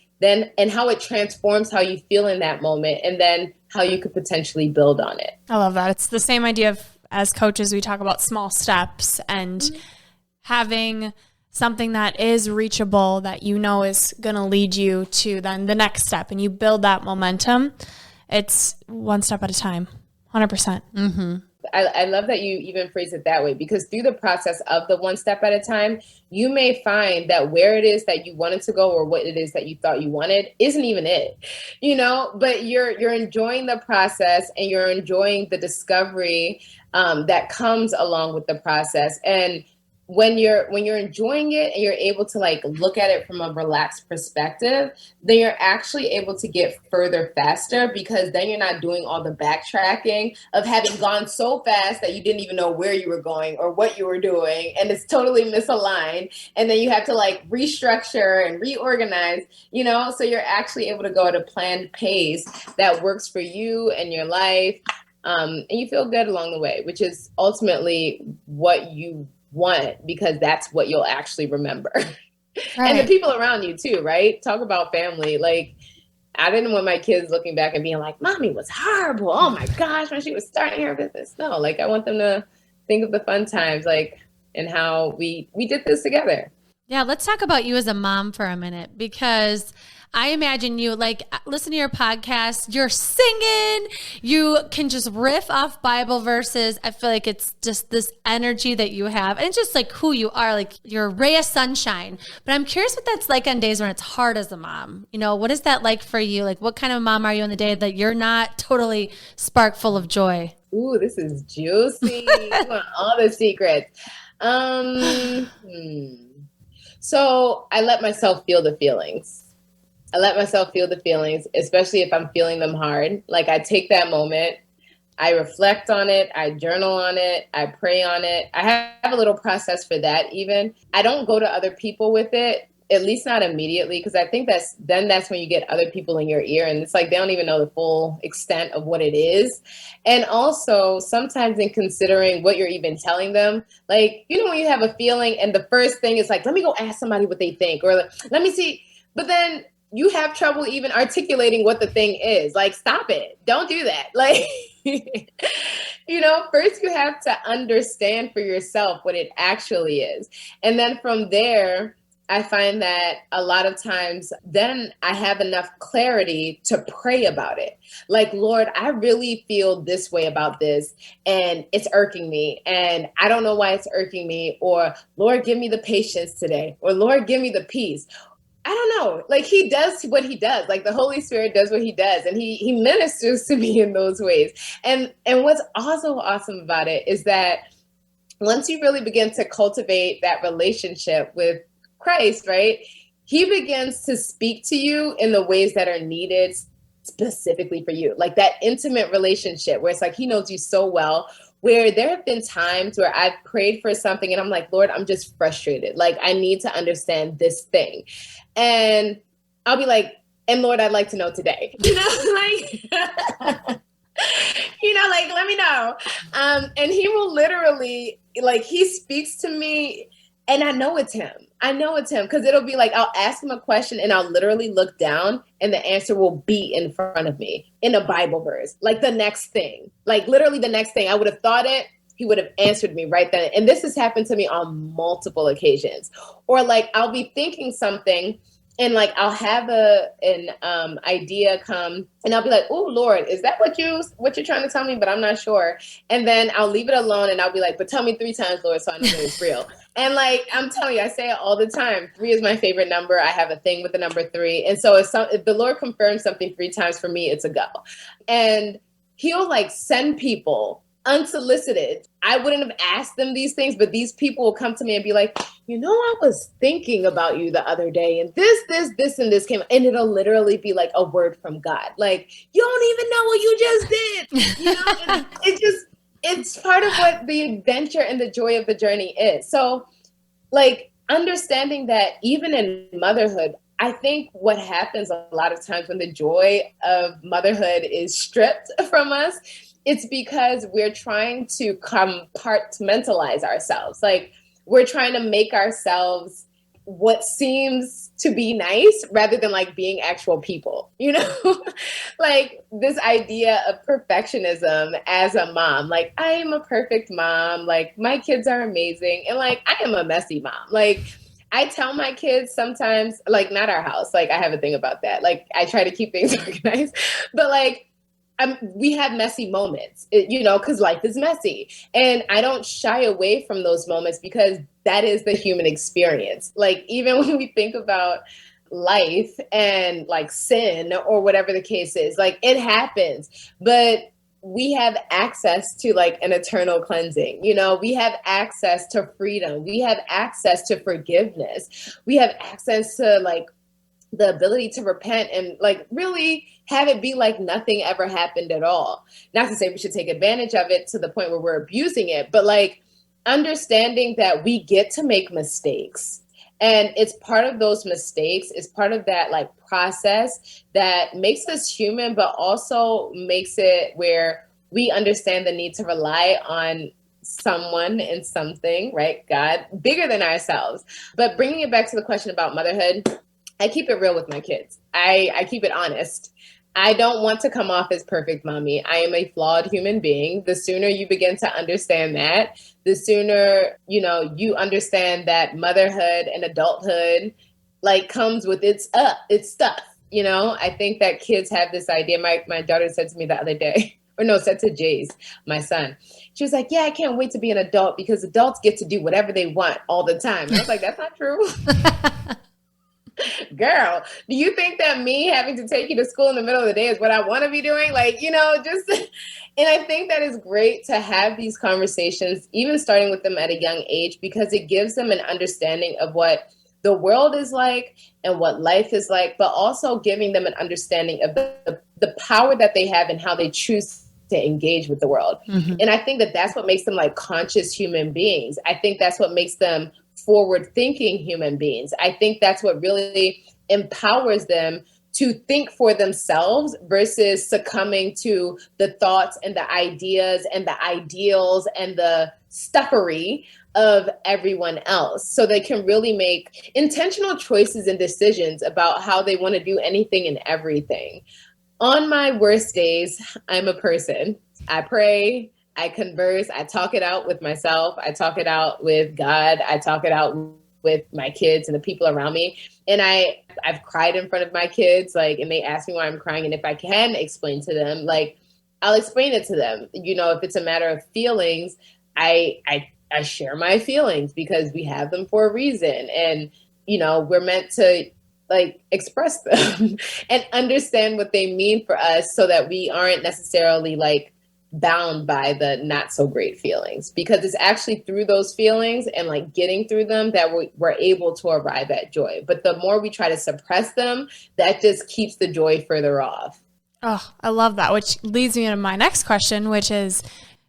how it transforms how you feel in that moment and then how you could potentially build on it. I love that. It's the same idea of, as coaches, we talk about small steps and having something that is reachable that you know is going to lead you to then the next step, and you build that momentum. It's one step at a time, 100%. Mm-hmm. I love that you even phrase it that way, because through the process of the one step at a time, you may find that where it is that you wanted to go or what it is that you thought you wanted isn't even it, you know, but you're enjoying the process and you're enjoying the discovery that comes along with the process. And when you're enjoying it and you're able to like look at it from a relaxed perspective, then you're actually able to get further faster, because then you're not doing all the backtracking of having gone so fast that you didn't even know where you were going or what you were doing, and it's totally misaligned, and then you have to like restructure and reorganize, so you're actually able to go at a planned pace that works for you and your life, and you feel good along the way, which is ultimately what you want, because that's what you'll actually remember. Right. And the people around you too, right? Talk about family. Like, I didn't want my kids looking back and being like, mommy was horrible. Oh my gosh, when she was starting her business. No, like, I want them to think of the fun times, like, and how we did this together. Yeah, let's talk about you as a mom for a minute, because I imagine you like listen to your podcast, you're singing, you can just riff off Bible verses. I feel like it's just this energy that you have, and it's just like who you are, like you're a ray of sunshine. But I'm curious what that's like on days when it's hard as a mom. What is that like for you? Like, what kind of mom are you on the day that you're not totally spark full of joy? Ooh, this is juicy. You want all the secrets. So I let myself feel the feelings. Especially if I'm feeling them hard. Like, I take that moment, I reflect on it, I journal on it, I pray on it. I have a little process for that even. I don't go to other people with it, at least not immediately, because I think that's when you get other people in your ear, and it's like they don't even know the full extent of what it is. And also, sometimes in considering what you're even telling them, like, when you have a feeling and the first thing is like, let me go ask somebody what they think, or like, let me see. But then you have trouble even articulating what the thing is. Like, stop it. Don't do that. Like, first you have to understand for yourself what it actually is. And then from there, I find that a lot of times then I have enough clarity to pray about it. Like, Lord, I really feel this way about this, and it's irking me, and I don't know why it's irking me. Or, Lord, give me the patience today. Or, Lord, give me the peace. I don't know. Like, he does what he does. Like, the Holy Spirit does what he does, and he ministers to me in those ways. And what's also awesome about it is that once you really begin to cultivate that relationship with Christ, right, he begins to speak to you in the ways that are needed specifically for you. Like, that intimate relationship where it's like he knows you so well, where there have been times where I've prayed for something and I'm like, Lord, I'm just frustrated. Like, I need to understand this thing. And I'll be like, and Lord, I'd like to know today, like, like, let me know. And he will literally, like, he speaks to me, and I know it's him. Because it'll be like, I'll ask him a question and I'll literally look down and the answer will be in front of me in a Bible verse. Like, the next thing, like literally the next thing. I would have thought it, he would have answered me right then. And this has happened to me on multiple occasions. Or like, I'll be thinking something and like, I'll have an idea come and I'll be like, oh, Lord, is that what you're trying to tell me? But I'm not sure. And then I'll leave it alone and I'll be like, but tell me 3 times, Lord, so I know that it's real. And like, I'm telling you, I say it all the time. 3 is my favorite number. I have a thing with the number 3. And so if the Lord confirms something 3 times for me, it's a go. And he'll like send people unsolicited. I wouldn't have asked them these things, but these people will come to me and be like, I was thinking about you the other day, and this, and this came, and it'll literally be like a word from God. Like, you don't even know what you just did. And it's part of what the adventure and the joy of the journey is. So like, understanding that even in motherhood, I think what happens a lot of times when the joy of motherhood is stripped from us, it's because we're trying to compartmentalize ourselves. Like, we're trying to make ourselves what seems to be nice rather than like being actual people, like this idea of perfectionism as a mom. Like, I am a perfect mom. Like, my kids are amazing. And like, I am a messy mom. Like, I tell my kids sometimes, like, not our house. Like, I have a thing about that. Like, I try to keep things organized, but like, we have messy moments, because life is messy. And I don't shy away from those moments because that is the human experience. Like, even when we think about life and like sin or whatever the case is, like, it happens. But we have access to like an eternal cleansing. You know, we have access to freedom. We have access to forgiveness. We have access to like the ability to repent and like really have it be like nothing ever happened at all. Not to say we should take advantage of it to the point where we're abusing it, but like understanding that we get to make mistakes. And it's part of those mistakes, it's part of that like process that makes us human, but also makes it where we understand the need to rely on someone and something, right? God, bigger than ourselves. But bringing it back to the question about motherhood, I keep it real with my kids. I keep it honest. I don't want to come off as perfect mommy. I am a flawed human being. The sooner you begin to understand that, the sooner, you know, you understand that motherhood and adulthood like comes with its stuff. You know, I think that kids have this idea. My daughter said to me the other day, or no, said to Jace, my son. She was like, yeah, I can't wait to be an adult because adults get to do whatever they want all the time. And I was like, that's not true. Girl, do you think that me having to take you to school in the middle of the day is what I want to be doing? Like, you know, just, and I think that is great to have these conversations, even starting with them at a young age, because it gives them an understanding of what the world is like and what life is like, but also giving them an understanding of the power that they have and how they choose to engage with the world. Mm-hmm. And I think that that's what makes them like conscious human beings. I think that's what makes them forward-thinking human beings. I think that's what really empowers them to think for themselves versus succumbing to the thoughts and the ideas and the ideals and the stuffery of everyone else. So they can really make intentional choices and decisions about how they want to do anything and everything. On my worst days, I'm a person. I pray, I converse, I talk it out with myself, I talk it out with God, I talk it out with my kids and the people around me. And I've cried in front of my kids, like, and they ask me why I'm crying. And if I can explain to them, like, I'll explain it to them. You know, if it's a matter of feelings, I share my feelings because we have them for a reason. And, you know, we're meant to like express them and understand what they mean for us so that we aren't necessarily like bound by the not so great feelings, because it's actually through those feelings and like getting through them that we're able to arrive at joy. But the more we try to suppress them, that just keeps the joy further off. Oh, I love that, which leads me into my next question, which is,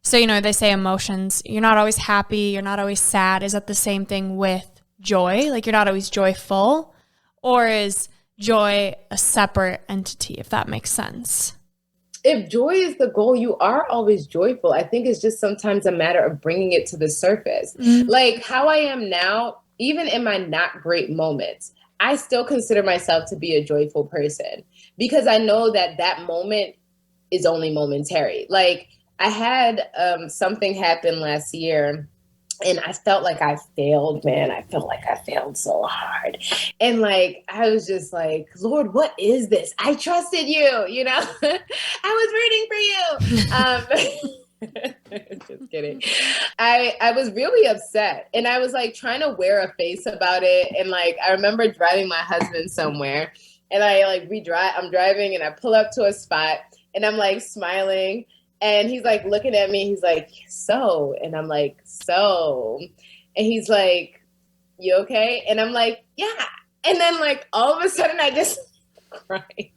so, you know, they say emotions, you're not always happy, you're not always sad. Is that the same thing with joy? Like you're not always joyful? Or is joy a separate entity, if that makes sense? If joy is the goal, you are always joyful. I think it's just sometimes a matter of bringing it to the surface. Mm-hmm. Like how I am now, even in my not great moments, I still consider myself to be a joyful person because I know that that moment is only momentary. Like I had something happen last year. And I felt like I failed, man. I felt like I failed so hard. And like, I was just like, Lord, what is this? I trusted you, you know, I was rooting for you. Just kidding. I was really upset. And I was like trying to wear a face about it. And like, I remember driving my husband somewhere and I'm driving and I pull up to a spot and I'm like smiling. And he's like looking at me. He's like, so, and I'm like, so, and he's like, you okay? And I'm like, yeah. And then like, all of a sudden I just cry.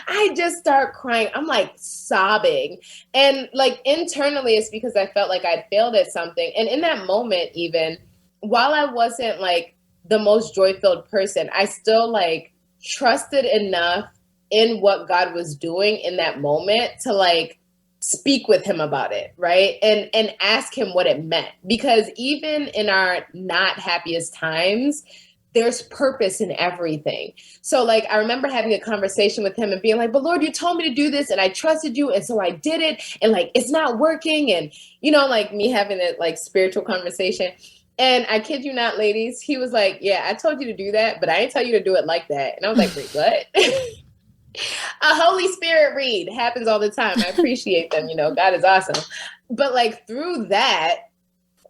I just start crying. I'm like sobbing. And like internally, it's because I felt like I'd failed at something. And in that moment, even while I wasn't like the most joy-filled person, I still like trusted enough in what God was doing in that moment to like speak with him about it, right? And ask him what it meant. Because even in our not happiest times, there's purpose in everything. So like, I remember having a conversation with him and being like, but Lord, you told me to do this and I trusted you. And so I did it. And like, it's not working. And, you know, like me having a like spiritual conversation. And I kid you not, ladies, he was like, yeah, I told you to do that, but I didn't tell you to do it like that. And I was like, wait, what? A Holy Spirit read happens all the time. I appreciate them. You know, God is awesome. But like through that,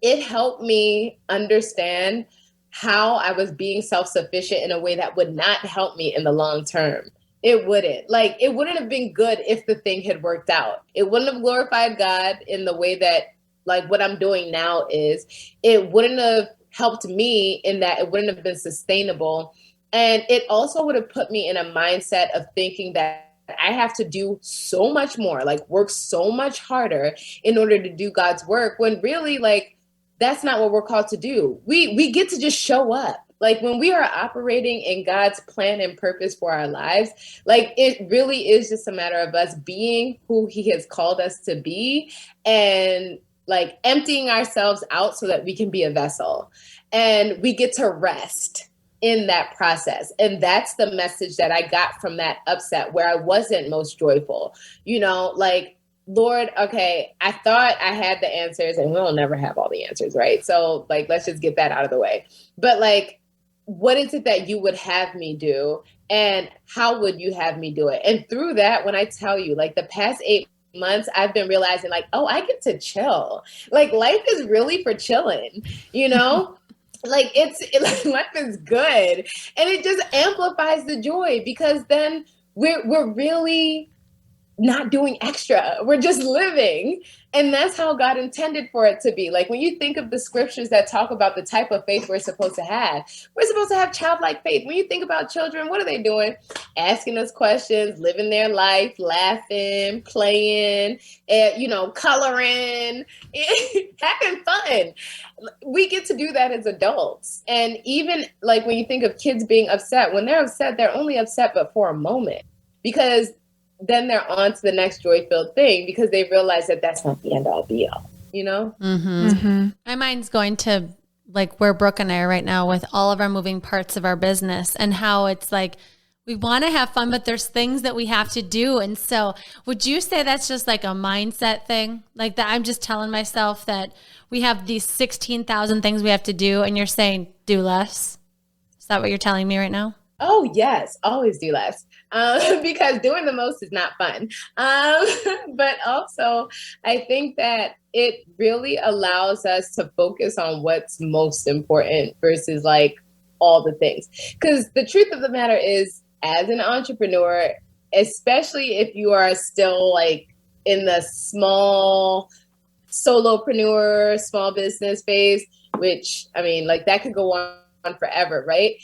it helped me understand how I was being self-sufficient in a way that would not help me in the long term. It wouldn't. Like, it wouldn't have been good if the thing had worked out. It wouldn't have glorified God in the way that, like, what I'm doing now is. It wouldn't have helped me in that it wouldn't have been sustainable. And it also would have put me in a mindset of thinking that I have to do so much more, like work so much harder in order to do God's work, when really, like, that's not what we're called to do. We get to just show up. Like, when we are operating in God's plan and purpose for our lives, like, it really is just a matter of us being who he has called us to be, and like emptying ourselves out so that we can be a vessel, and we get to rest in that process. And that's the message that I got from that upset where I wasn't most joyful, like, Lord, okay, I thought I had the answers, and we'll never have all the answers, right? So, like, let's just get that out of the way. But, like, what is it that you would have me do, and how would you have me do it? And through that, when I tell you, like, the past 8 months, I've been realizing, like, oh, I get to chill. Like, life is really for chilling, like, life is good, and it just amplifies the joy, because then we're really not doing extra. We're just living. And that's how God intended for it to be. Like, when you think of the scriptures that talk about the type of faith we're supposed to have childlike faith. When you think about children, what are they doing? Asking us questions, living their life, laughing, playing, coloring, having fun. We get to do that as adults. And even, like, when you think of kids being upset, when they're upset, they're only upset but for a moment, because then they're on to the next joy-filled thing, because they realize that that's not the end all be all, Mm-hmm. Mm-hmm. My mind's going to, like, where Brooke and I are right now with all of our moving parts of our business, and how it's like, we want to have fun, but there's things that we have to do. And so would you say that's just like a mindset thing? Like, that I'm just telling myself that we have these 16,000 things we have to do, and you're saying do less? Is that what you're telling me right now? Oh, yes. Always do less. Because doing the most is not fun. But also, I think that it really allows us to focus on what's most important versus, like, all the things. Because the truth of the matter is, as an entrepreneur, especially if you are still, like, in the small solopreneur, small business phase, which, I mean, like, that could go on forever, right?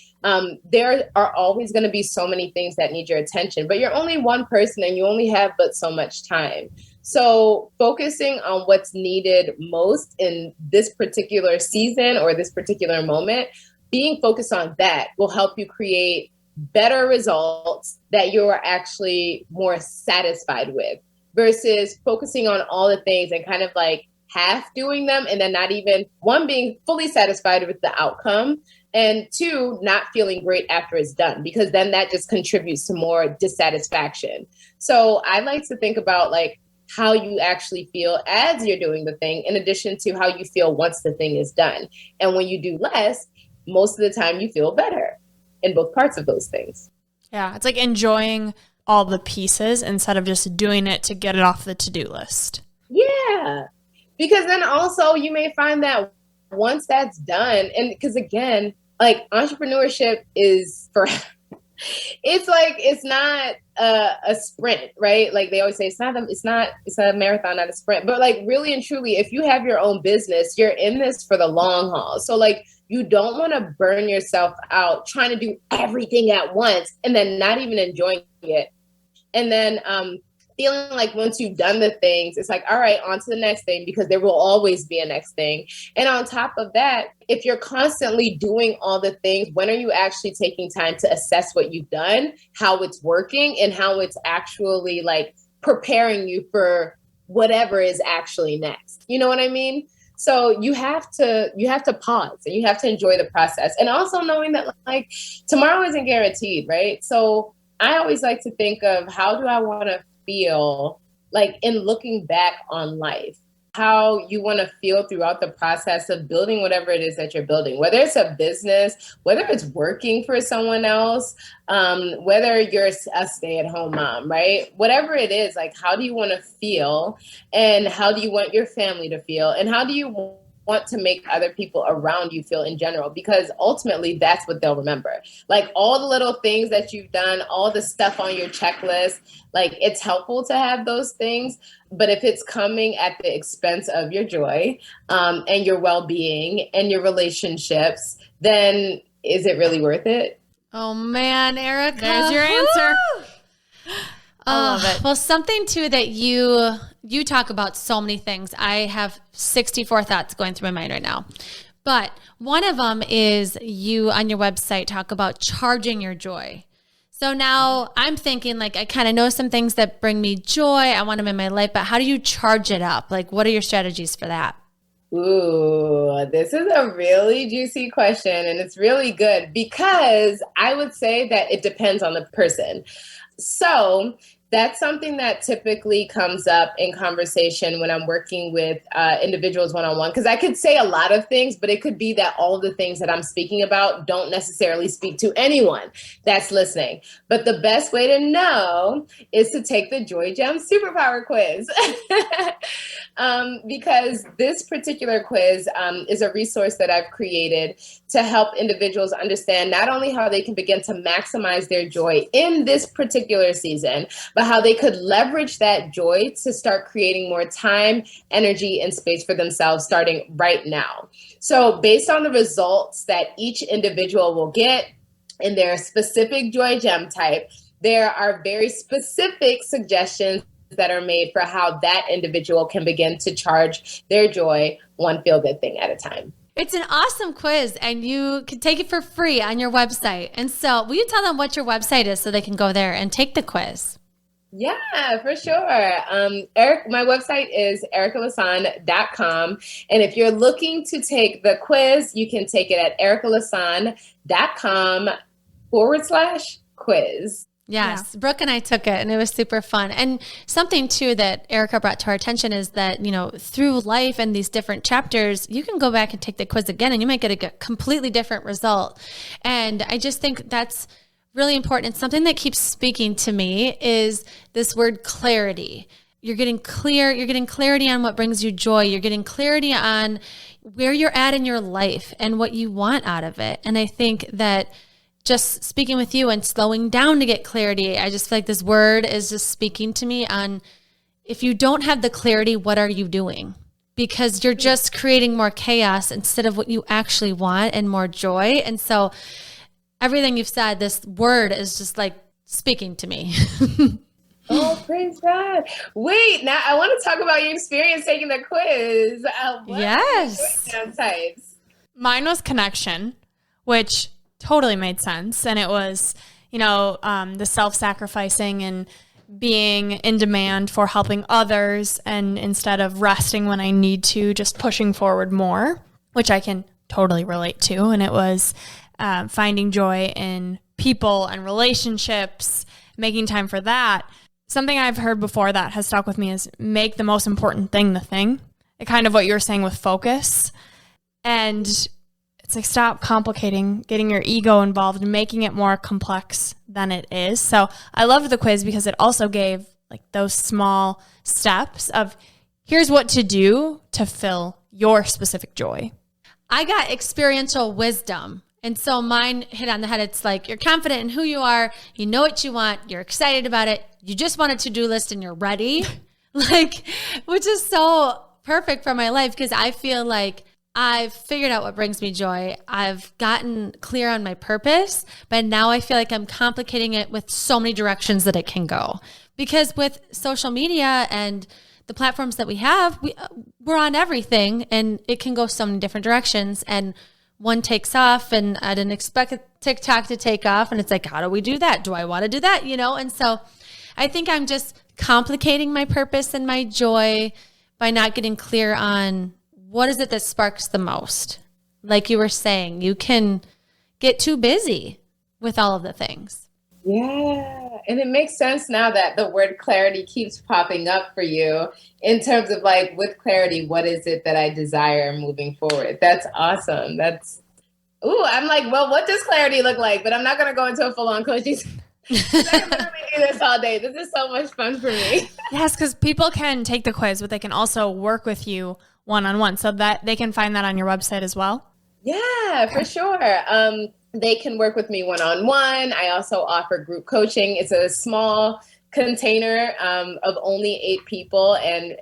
There are always going to be so many things that need your attention, but you're only one person and you only have but so much time. So focusing on what's needed most in this particular season or this particular moment, being focused on that will help you create better results that you're actually more satisfied with, versus focusing on all the things and kind of like half doing them, and then not even, one, being fully satisfied with the outcome, and two, not feeling great after it's done, because then that just contributes to more dissatisfaction. So I like to think about, like, how you actually feel as you're doing the thing, in addition to how you feel once the thing is done. And when you do less, most of the time you feel better in both parts of those things. Yeah, it's like enjoying all the pieces instead of just doing it to get it off the to-do list. Yeah, because then also you may find that once that's done, and because again, like, entrepreneurship is for, it's like, it's not a sprint, right? Like they always say, it's a marathon, not a sprint. But like, really and truly, if you have your own business, you're in this for the long haul. So like, you don't want to burn yourself out trying to do everything at once and then not even enjoying it. And then feeling like once you've done the things, it's like, all right, on to the next thing, because there will always be a next thing. And on top of that, if you're constantly doing all the things, when are you actually taking time to assess what you've done, how it's working, and how it's actually like preparing you for whatever is actually next? You know what I mean? So you have to pause and you have to enjoy the process. And also knowing that, like, tomorrow isn't guaranteed, right? So I always like to think of, how do I want to feel, like, in looking back on life, how you want to feel throughout the process of building whatever it is that you're building, whether it's a business, whether it's working for someone else, whether you're a stay-at-home mom, right? Whatever it is, like, how do you want to feel, and how do you want your family to feel, and how do you want want to make other people around you feel in general, because ultimately that's what they'll remember. Like all the little things that you've done, all the stuff on your checklist, like it's helpful to have those things. But if it's coming at the expense of your joy and your well-being and your relationships, then is it really worth it? Oh man, Erica. There's your answer. I love it. Well, something too that you talk about so many things. I have 64 thoughts going through my mind right now. But one of them is you on your website talk about charging your joy. So now I'm thinking like, I kind of know some things that bring me joy. I want them in my life, but how do you charge it up? Like, what are your strategies for that? Ooh, this is a really juicy question, and it's really good because I would say that it depends on the person. So that's something that typically comes up in conversation when I'm working with individuals one-on-one, because I could say a lot of things, but it could be that all of the things that I'm speaking about don't necessarily speak to anyone that's listening. But the best way to know is to take the Joy Gem Superpower Quiz. Because this particular quiz is a resource that I've created to help individuals understand not only how they can begin to maximize their joy in this particular season, but how they could leverage that joy to start creating more time, energy, and space for themselves starting right now. So based on the results that each individual will get in their specific joy gem type, there are very specific suggestions that are made for how that individual can begin to charge their joy one feel-good thing at a time. It's an awesome quiz, and you can take it for free on your website. And so will you tell them what your website is so they can go there and take the quiz? Yeah, for sure. My website is ericalasan.com. And if you're looking to take the quiz, you can take it at ericalasan.com/quiz. Yes. Yeah. Brooke and I took it and it was super fun. And something too that Erica brought to our attention is that, through life and these different chapters, you can go back and take the quiz again and you might get a completely different result. And I just think that's really important. And something that keeps speaking to me is this word clarity. You're getting clarity on what brings you joy. You're getting clarity on where you're at in your life and what you want out of it. And I think that just speaking with you and slowing down to get clarity, I just feel like this word is just speaking to me on, if you don't have the clarity, what are you doing? Because you're just creating more chaos instead of what you actually want and more joy. And so everything you've said, this word is just like speaking to me. Oh, praise God. Wait, now I want to talk about your experience taking the quiz. Yes. Types? Mine was connection, which totally made sense. And it was, the self-sacrificing and being in demand for helping others. And instead of resting when I need to, just pushing forward more, which I can totally relate to. And it was finding joy in people and relationships, making time for that. Something I've heard before that has stuck with me is make the most important thing the thing. Kind of what you were saying with focus. And it's like, stop complicating, getting your ego involved, and making it more complex than it is. So I loved the quiz because it also gave like those small steps of here's what to do to fill your specific joy. I got experiential wisdom. And so mine hit on the head. It's like, you're confident in who you are. You know what you want. You're excited about it. You just want a to-do list and you're ready. Which is so perfect for my life because I feel like I've figured out what brings me joy. I've gotten clear on my purpose, but now I feel like I'm complicating it with so many directions that it can go. Because with social media and the platforms that we have, we're on everything and it can go so many different directions. And one takes off and I didn't expect TikTok to take off. And it's like, how do we do that? Do I want to do that? And so I think I'm just complicating my purpose and my joy by not getting clear on what is it that sparks the most? Like you were saying, you can get too busy with all of the things. Yeah. And it makes sense now that the word clarity keeps popping up for you in terms of like, with clarity, what is it that I desire moving forward? That's awesome. I'm like, well, what does clarity look like? But I'm not going to go into a full-on coaching. I can literally do this all day. This is so much fun for me. Yes, because people can take the quiz, but they can also work with you one-on-one, so that they can find that on your website as well? Yeah, for sure. They can work with me one-on-one. I also offer group coaching. It's a small container of only 8 people, and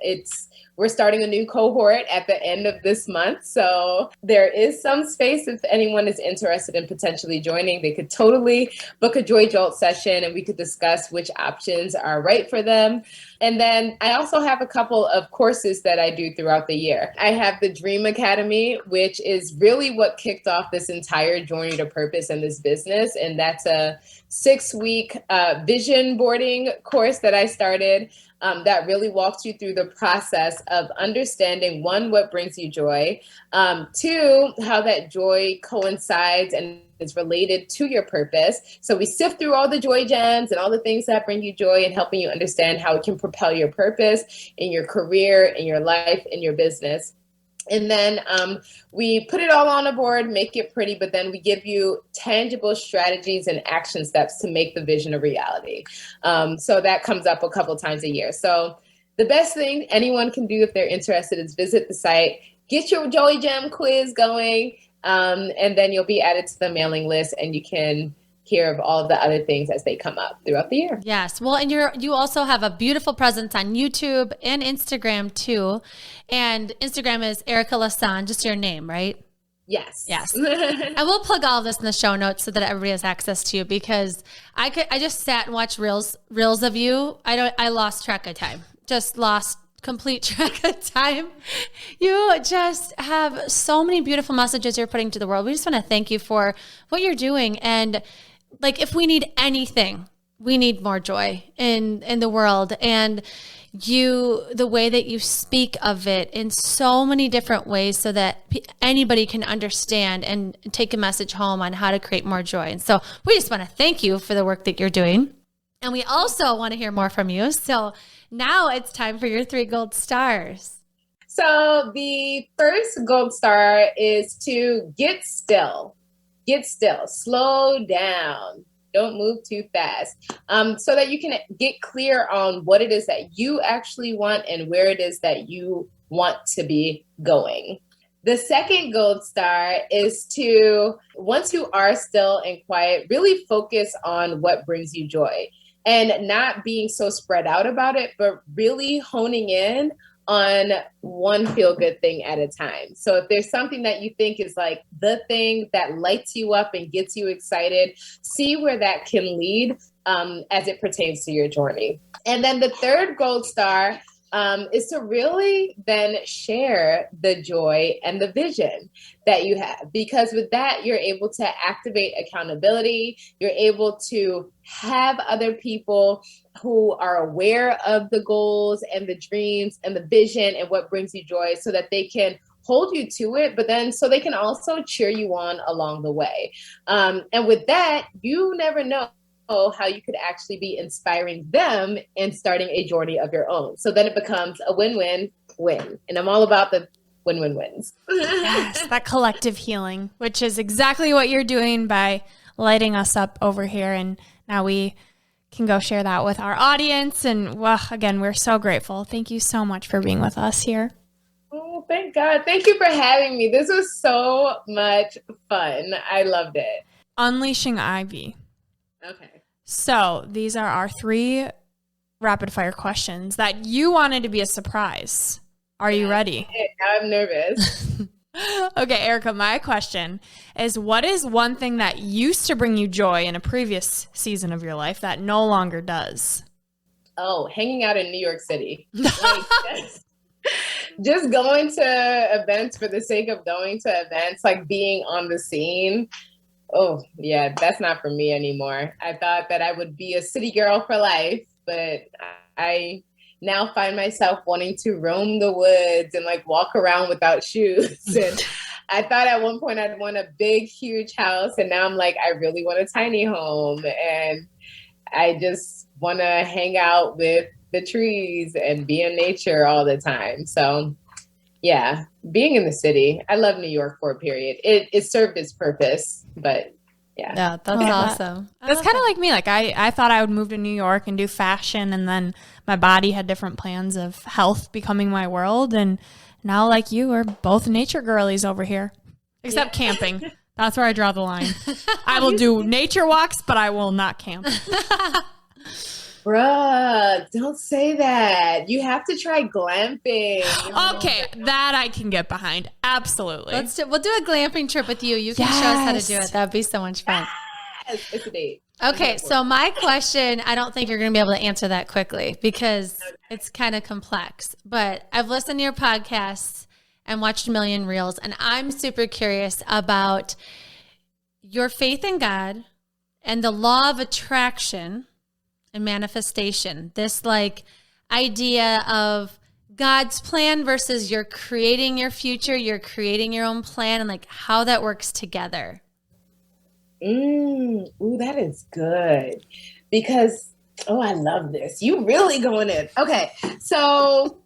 we're starting a new cohort at the end of this month. So there is some space if anyone is interested in potentially joining. They could totally book a Joy Jolt session and we could discuss which options are right for them. And then I also have a couple of courses that I do throughout the year. I have the Dream Academy, which is really what kicked off this entire journey to purpose in this business. And that's a 6-week vision boarding course that I started. That really walks you through the process of understanding, 1, what brings you joy, 2, how that joy coincides and is related to your purpose. So we sift through all the joy gems and all the things that bring you joy and helping you understand how it can propel your purpose in your career, in your life, in your business. And then we put it all on a board, make it pretty, but then we give you tangible strategies and action steps to make the vision a reality. So that comes up a couple times a year. So the best thing anyone can do if they're interested is visit the site, get your Joy Gem quiz going, and then you'll be added to the mailing list and you can hear of all of the other things as they come up throughout the year. Yes. Well, and you also have a beautiful presence on YouTube and Instagram too. And Instagram is Erica Lasan, just your name, right? Yes. Yes. I will plug all of this in the show notes so that everybody has access to you, because I just sat and watched reels of you. I lost track of time. Just lost complete track of time. You just have so many beautiful messages you're putting to the world. We just want to thank you for what you're doing. And like, if we need anything, we need more joy in the world. And the way that you speak of it in so many different ways so that anybody can understand and take a message home on how to create more joy. And so we just want to thank you for the work that you're doing. And we also want to hear more from you. So now it's time for your 3 gold stars. So the first gold star is to get still. Get still, slow down, don't move too fast, so that you can get clear on what it is that you actually want and where it is that you want to be going. The second gold star is to, once you are still and quiet, really focus on what brings you joy and not being so spread out about it, but really honing in on one feel-good thing at a time. So if there's something that you think is like the thing that lights you up and gets you excited, see where that can lead as it pertains to your journey. And then the third gold star is to really then share the joy and the vision that you have. Because with that, you're able to activate accountability. You're able to have other people who are aware of the goals and the dreams and the vision and what brings you joy so that they can hold you to it, but then so they can also cheer you on along the way. And with that, you never know how you could actually be inspiring them and starting a journey of your own. So then it becomes a win-win-win. And I'm all about the win-win-wins. Yes, that collective healing, which is exactly what you're doing by lighting us up over here. And now we can go share that with our audience. And well, again, we're so grateful. Thank you so much for being with us here. Oh, thank God. Thank you for having me. This was so much fun. I loved it. Unleashing Ivy. Okay. So these are our 3 rapid fire questions that you wanted to be a surprise. Are you ready? I'm nervous. Okay, Erica, my question is, what is one thing that used to bring you joy in a previous season of your life that no longer does? Oh, hanging out in New York City. Like, just going to events for the sake of going to events, like being on the scene. Oh, yeah, that's not for me anymore. I thought that I would be a city girl for life, but I now find myself wanting to roam the woods and like walk around without shoes. And I thought at one point I'd want a big, huge house. And now I'm like, I really want a tiny home. And I just want to hang out with the trees and be in nature all the time. So yeah, being in the city. I love New York for a period. It served its purpose, but yeah. Yeah, that's awesome. That's kind of like me. Like I thought I would move to New York and do fashion, and then my body had different plans of health becoming my world. And Now, like you, we're both nature girlies over here, except camping. That's where I draw the line. I will do nature walks, but I will not camp. Bruh, don't say that. You have to try glamping. Okay, that I can get behind. Absolutely. We'll do a glamping trip with you. You can show us how to do it. That'd be so much fun. Yes, it's a date. Okay, so my question, I don't think you're going to be able to answer that quickly because it's kind of complex. But I've listened to your podcasts and watched a million reels, and I'm super curious about your faith in God and the law of attraction and manifestation. This like idea of God's plan versus you're creating your future, you're creating your own plan, and like how that works together. Ooh, that is good. Because, I love this. You really going in. Okay, so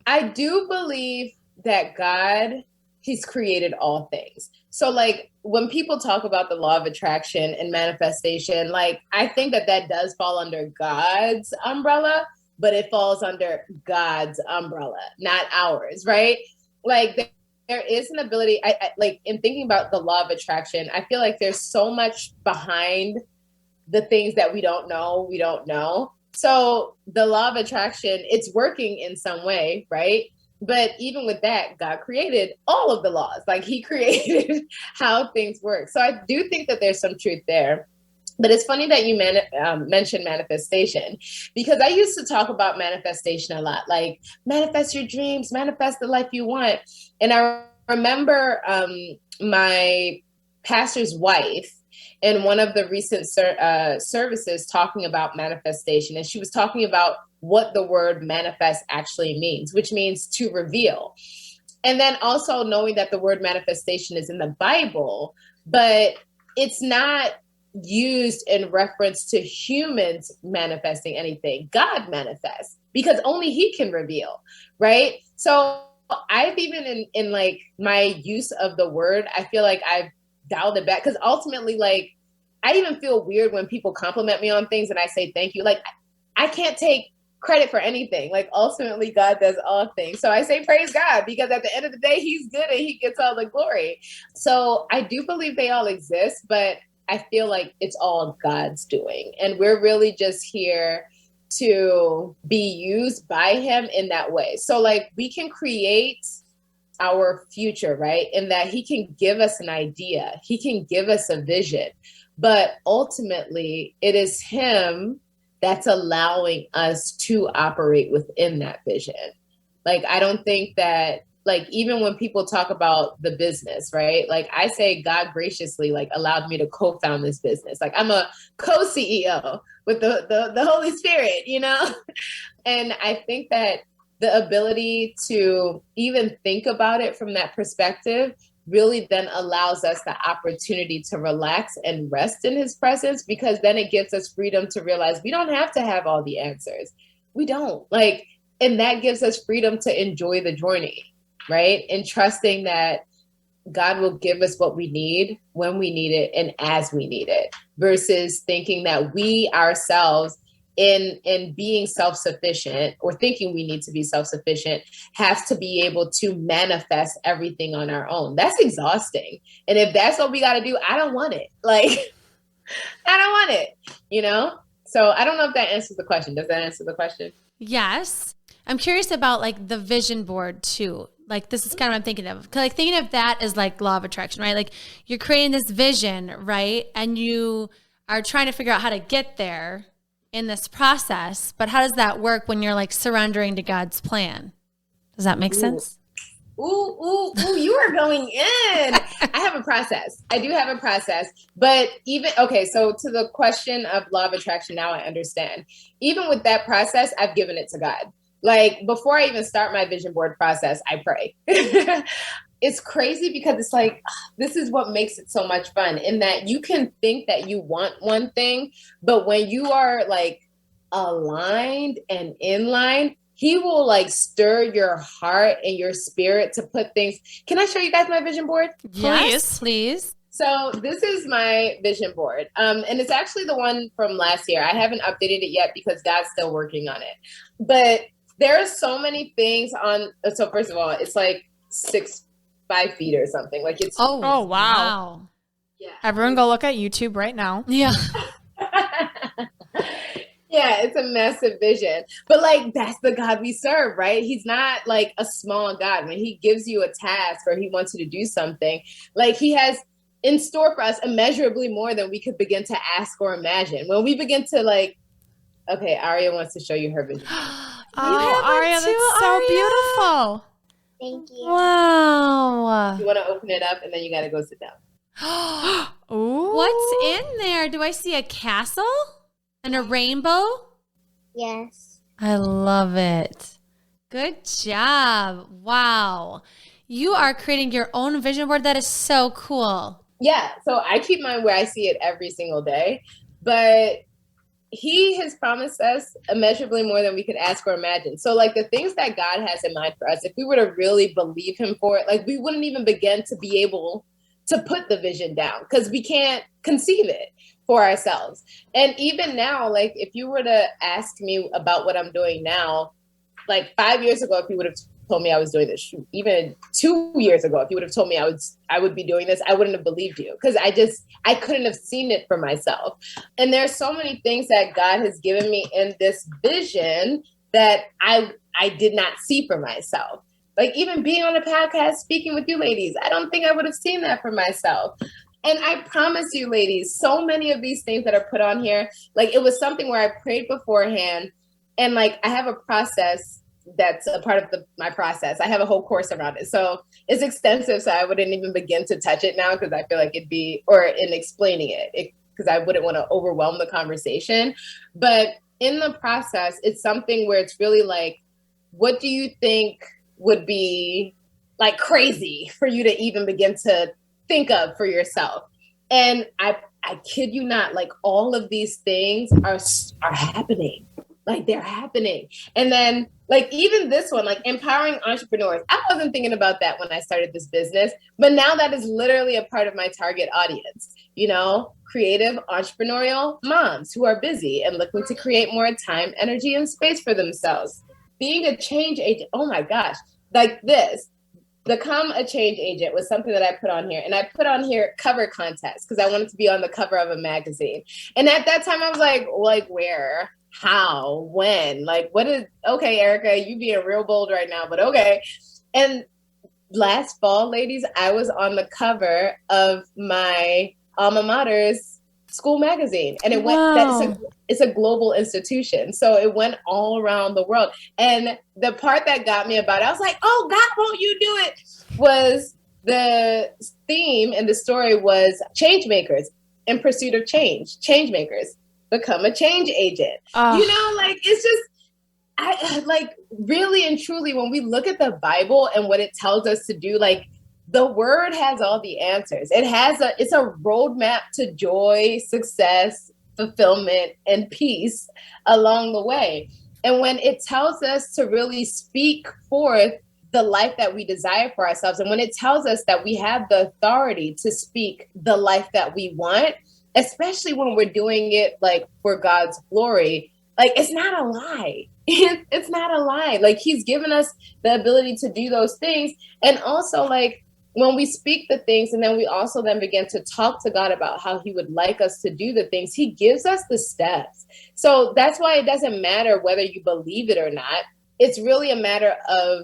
I do believe that God, he's created all things. So like when people talk about the law of attraction and manifestation, like I think that does fall under God's umbrella, but it falls under God's umbrella, not ours, right? Like there is an ability, I like in thinking about the law of attraction, I feel like there's so much behind the things that we don't know. So the law of attraction, it's working in some way, right? But even with that, God created all of the laws. Like he created how things work. So I do think that there's some truth there. But it's funny that you mentioned manifestation, because I used to talk about manifestation a lot, like manifest your dreams, manifest the life you want. And I remember my pastor's wife in one of the recent services talking about manifestation. And she was talking about what the word manifest actually means, which means to reveal. And then also knowing that the word manifestation is in the Bible, but it's not used in reference to humans manifesting anything. God manifests because only he can reveal, right? So I've even in like my use of the word, I feel like I've dialed it back because ultimately, like, I even feel weird when people compliment me on things and I say thank you. Like, I can't take credit for anything. Like, ultimately, God does all things. So I say praise God because at the end of the day, he's good and he gets all the glory. So I do believe they all exist, but I feel like it's all God's doing. And we're really just here to be used by him in that way. So like we can create our future, right? In that he can give us an idea, he can give us a vision, but ultimately it is him that's allowing us to operate within that vision. Like, I don't think that, like, even when people talk about the business, right? Like I say God graciously, like, allowed me to co-found this business. Like I'm a co-CEO with the Holy Spirit, you know? And I think that the ability to even think about it from that perspective really then allows us the opportunity to relax and rest in his presence, because then it gives us freedom to realize we don't have to have all the answers. We don't, like, and that gives us freedom to enjoy the journey. Right. And trusting that God will give us what we need when we need it and as we need it, versus thinking that we ourselves in being self-sufficient or thinking we need to be self-sufficient have to be able to manifest everything on our own. That's exhausting. And if that's what we got to do, I don't want it. Like, I don't want it, you know? So I don't know if that answers the question. Does that answer the question? Yes. I'm curious about like the vision board too. Like this is kind of what I'm thinking of. Like thinking of that as like law of attraction, right? Like you're creating this vision, right? And you are trying to figure out how to get there in this process. But how does that work when you're like surrendering to God's plan? Does that make sense? Ooh, you are going in. I have a process. I do have a process. But okay, so to the question of law of attraction, now I understand. Even with that process, I've given it to God. Like before I even start my vision board process, I pray. It's crazy because it's like, this is what makes it so much fun, in that you can think that you want one thing, but when you are like aligned and in line, he will like stir your heart and your spirit to put things. Can I show you guys my vision board? Yes, please. So this is my vision board. And it's actually the one from last year. I haven't updated it yet because God's still working on it. But there are so many things on. So first of all, it's like 5 feet or something. Like it's. Oh, wow. Yeah. Everyone go look at YouTube right now. Yeah. Yeah, it's a massive vision. But like, that's the God we serve, right? He's not like a small God. When he gives you a task or he wants you to do something, like he has in store for us immeasurably more than we could begin to ask or imagine. When we begin to like, okay, Aria wants to show you her vision. Oh, Aria, that's so beautiful. Thank you. Wow. You want to open it up and then you got to go sit down. Ooh. What's in there? Do I see a castle and a rainbow? Yes. I love it. Good job. Wow. You are creating your own vision board. That is so cool. Yeah, so I keep mine where I see it every single day, but he has promised us immeasurably more than we could ask or imagine. So like the things that God has in mind for us, if we were to really believe him for it, like we wouldn't even begin to be able to put the vision down because we can't conceive it for ourselves. And even now, like if you were to ask me about what I'm doing now, like 5 years ago, if you would have told me I was doing this, even 2 years ago, if you would have told me I would be doing this, I wouldn't have believed you because I couldn't have seen it for myself. And there's so many things that God has given me in this vision that I did not see for myself. Like even being on a podcast, speaking with you ladies, I don't think I would have seen that for myself. And I promise you ladies, so many of these things that are put on here, like it was something where I prayed beforehand and like I have a process that's a part of my process. I have a whole course around it. So it's extensive. So I wouldn't even begin to touch it now because I feel like or in explaining it, because I wouldn't want to overwhelm the conversation. But in the process, it's something where it's really like, what do you think would be like crazy for you to even begin to think of for yourself? And I kid you not, like all of these things are happening. Like they're happening. And then like even this one, like empowering entrepreneurs. I wasn't thinking about that when I started this business, but now that is literally a part of my target audience, you know, creative entrepreneurial moms who are busy and looking to create more time, energy, and space for themselves. Being a change agent. Oh my gosh. Like this. Become a change agent was something that I put on here. And I put on here cover contest because I wanted to be on the cover of a magazine. And at that time I was like where? How, when, like, what is, okay, Erica, you being real bold right now, but okay. And last fall, ladies, I was on the cover of my alma mater's school magazine. And it went, it's a global institution. So it went all around the world. And the part that got me about it, I was like, oh God, won't you do it? Was the theme and the story was change makers in pursuit of change makers. Become a change agent. You know, like it's just, I like really and truly when we look at the Bible and what it tells us to do, like the word has all the answers. It's a roadmap to joy, success, fulfillment, and peace along the way. And when it tells us to really speak forth the life that we desire for ourselves, and when it tells us that we have the authority to speak the life that we want, especially when we're doing it like for God's glory, like it's not a lie. It's not a lie. Like he's given us the ability to do those things. And also like when we speak the things and then we also then begin to talk to God about how he would like us to do the things, he gives us the steps. So that's why it doesn't matter whether you believe it or not. It's really a matter of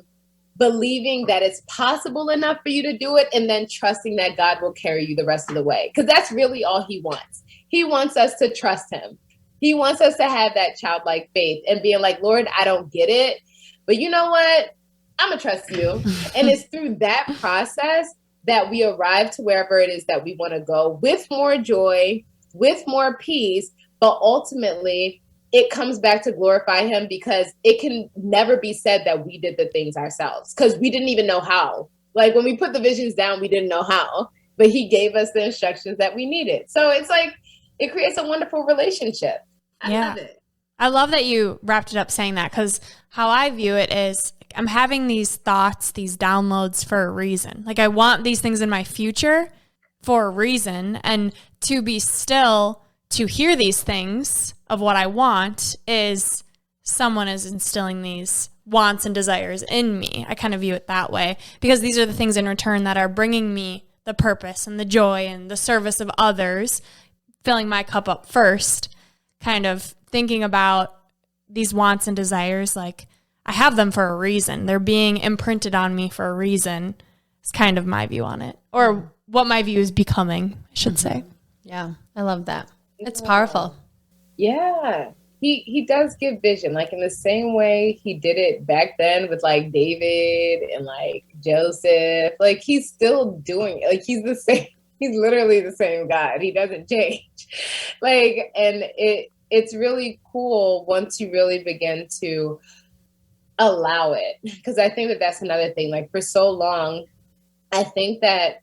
believing that it's possible enough for you to do it and then trusting that God will carry you the rest of the way. Because that's really all he wants. He wants us to trust him. He wants us to have that childlike faith and being like, Lord, I don't get it, but you know what? I'm going to trust you. And it's through that process that we arrive to wherever it is that we want to go with more joy, with more peace, but ultimately it comes back to glorify him because it can never be said that we did the things ourselves because we didn't even know how. Like when we put the visions down, we didn't know how, but he gave us the instructions that we needed. So it's like, it creates a wonderful relationship. I love it. I love that you wrapped it up saying that because how I view it is I'm having these thoughts, these downloads for a reason. Like I want these things in my future for a reason, and to be still to hear these things of what I want is someone is instilling these wants and desires in me. I kind of view it that way because these are the things in return that are bringing me the purpose and the joy and the service of others, filling my cup up first, kind of thinking about these wants and desires like I have them for a reason. They're being imprinted on me for a reason. It's kind of my view on it, or what my view is becoming, I should say. Yeah, I love that. It's powerful. Yeah. He does give vision, like in the same way he did it back then with like David and like Joseph. Like he's still doing it. Like he's the same. He's literally the same God. He doesn't change. Like, and it's really cool once you really begin to allow it. Because I think that that's another thing. Like for so long, I think that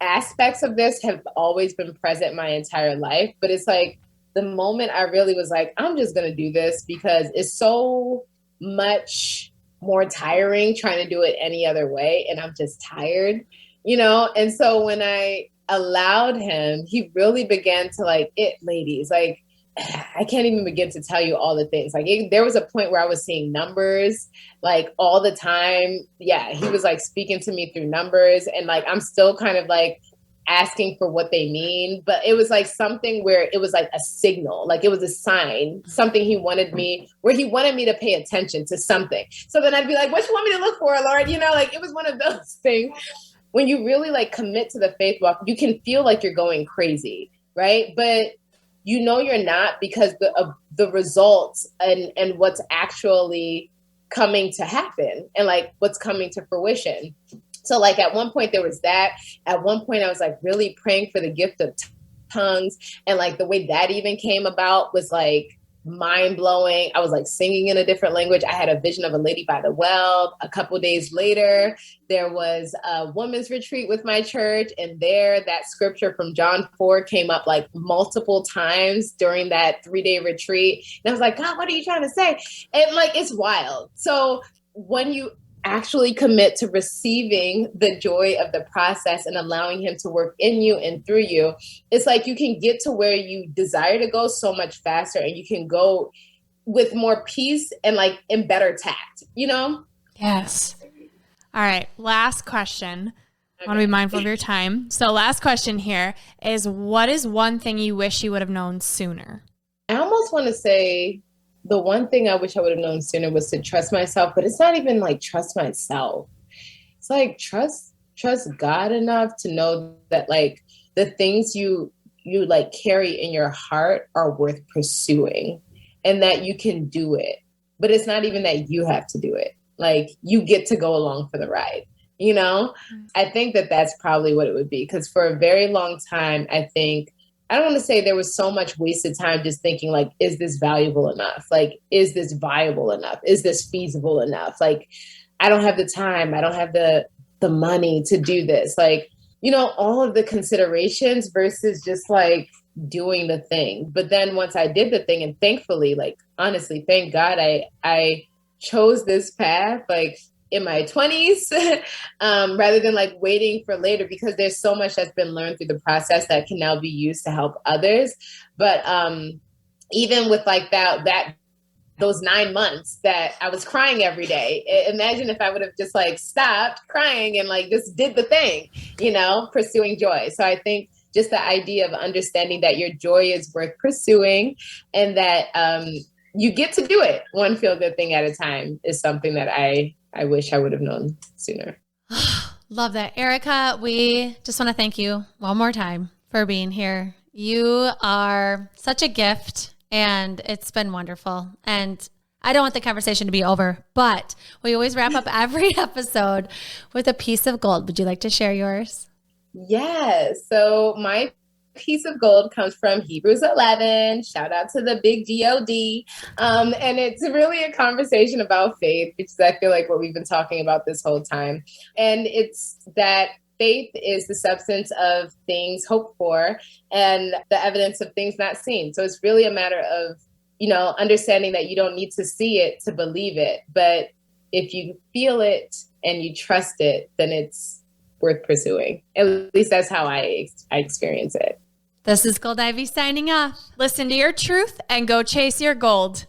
aspects of this have always been present my entire life. But it's like the moment I really was like, I'm just going to do this because it's so much more tiring trying to do it any other way. And I'm just tired, you know? And so when I allowed him, he really began to like it, ladies, like, I can't even begin to tell you all the things. Like there was a point where I was seeing numbers like all the time. Yeah. He was like speaking to me through numbers and like, I'm still kind of like asking for what they mean, but it was like something where it was like a signal, like it was a sign, something he wanted me to pay attention to something. So then I'd be like, what you want me to look for, Lord? You know, like it was one of those things. When you really like commit to the faith walk, you can feel like you're going crazy, right? But you know you're not because the results and what's actually coming to happen and like what's coming to fruition. So like at one point there was that. At one point I was like really praying for the gift of tongues. And like the way that even came about was like mind blowing. I was like singing in a different language. I had a vision of a lady by the well. A couple days later, there was a women's retreat with my church. And there, that scripture from John 4 came up like multiple times during that 3-day retreat. And I was like, God, what are you trying to say? And like, it's wild. So when you actually commit to receiving the joy of the process and allowing him to work in you and through you, it's like you can get to where you desire to go so much faster and you can go with more peace and like in better tact, you know? Yes. All right. Last question. I want to be mindful of your time. So last question here is, what is one thing you wish you would have known sooner? I almost want to say the one thing I wish I would have known sooner was to trust myself, but it's not even like trust myself. It's like trust God enough to know that like the things you like carry in your heart are worth pursuing and that you can do it. But it's not even that you have to do it. Like you get to go along for the ride, you know? I think that that's probably what it would be. Because for a very long time, I don't want to say there was so much wasted time just thinking like, is this valuable enough? Like, is this viable enough? Is this feasible enough? Like, I don't have the time. I don't have the money to do this. Like, you know, all of the considerations versus just like doing the thing. But then once I did the thing, and thankfully, like, honestly, thank God I chose this path, like in my 20s, rather than like waiting for later, because there's so much that's been learned through the process that can now be used to help others. But even with like those 9 months that I was crying every day, imagine if I would have just like stopped crying and like just did the thing, you know, pursuing joy. So I think just the idea of understanding that your joy is worth pursuing and that you get to do it one feel good thing at a time is something that I wish I would have known sooner. Love that. Erica, we just want to thank you one more time for being here. You are such a gift and it's been wonderful. And I don't want the conversation to be over, but we always wrap up every episode with a piece of gold. Would you like to share yours? Yes. So my piece of gold comes from Hebrews 11. Shout out to the big G-O-D. And it's really a conversation about faith, which is, I feel like, what we've been talking about this whole time. And it's that faith is the substance of things hoped for and the evidence of things not seen. So it's really a matter of, you know, understanding that you don't need to see it to believe it. But if you feel it and you trust it, then it's worth pursuing. At least that's how I experience it. This is Gold Ivy signing off. Listen to your truth and go chase your gold.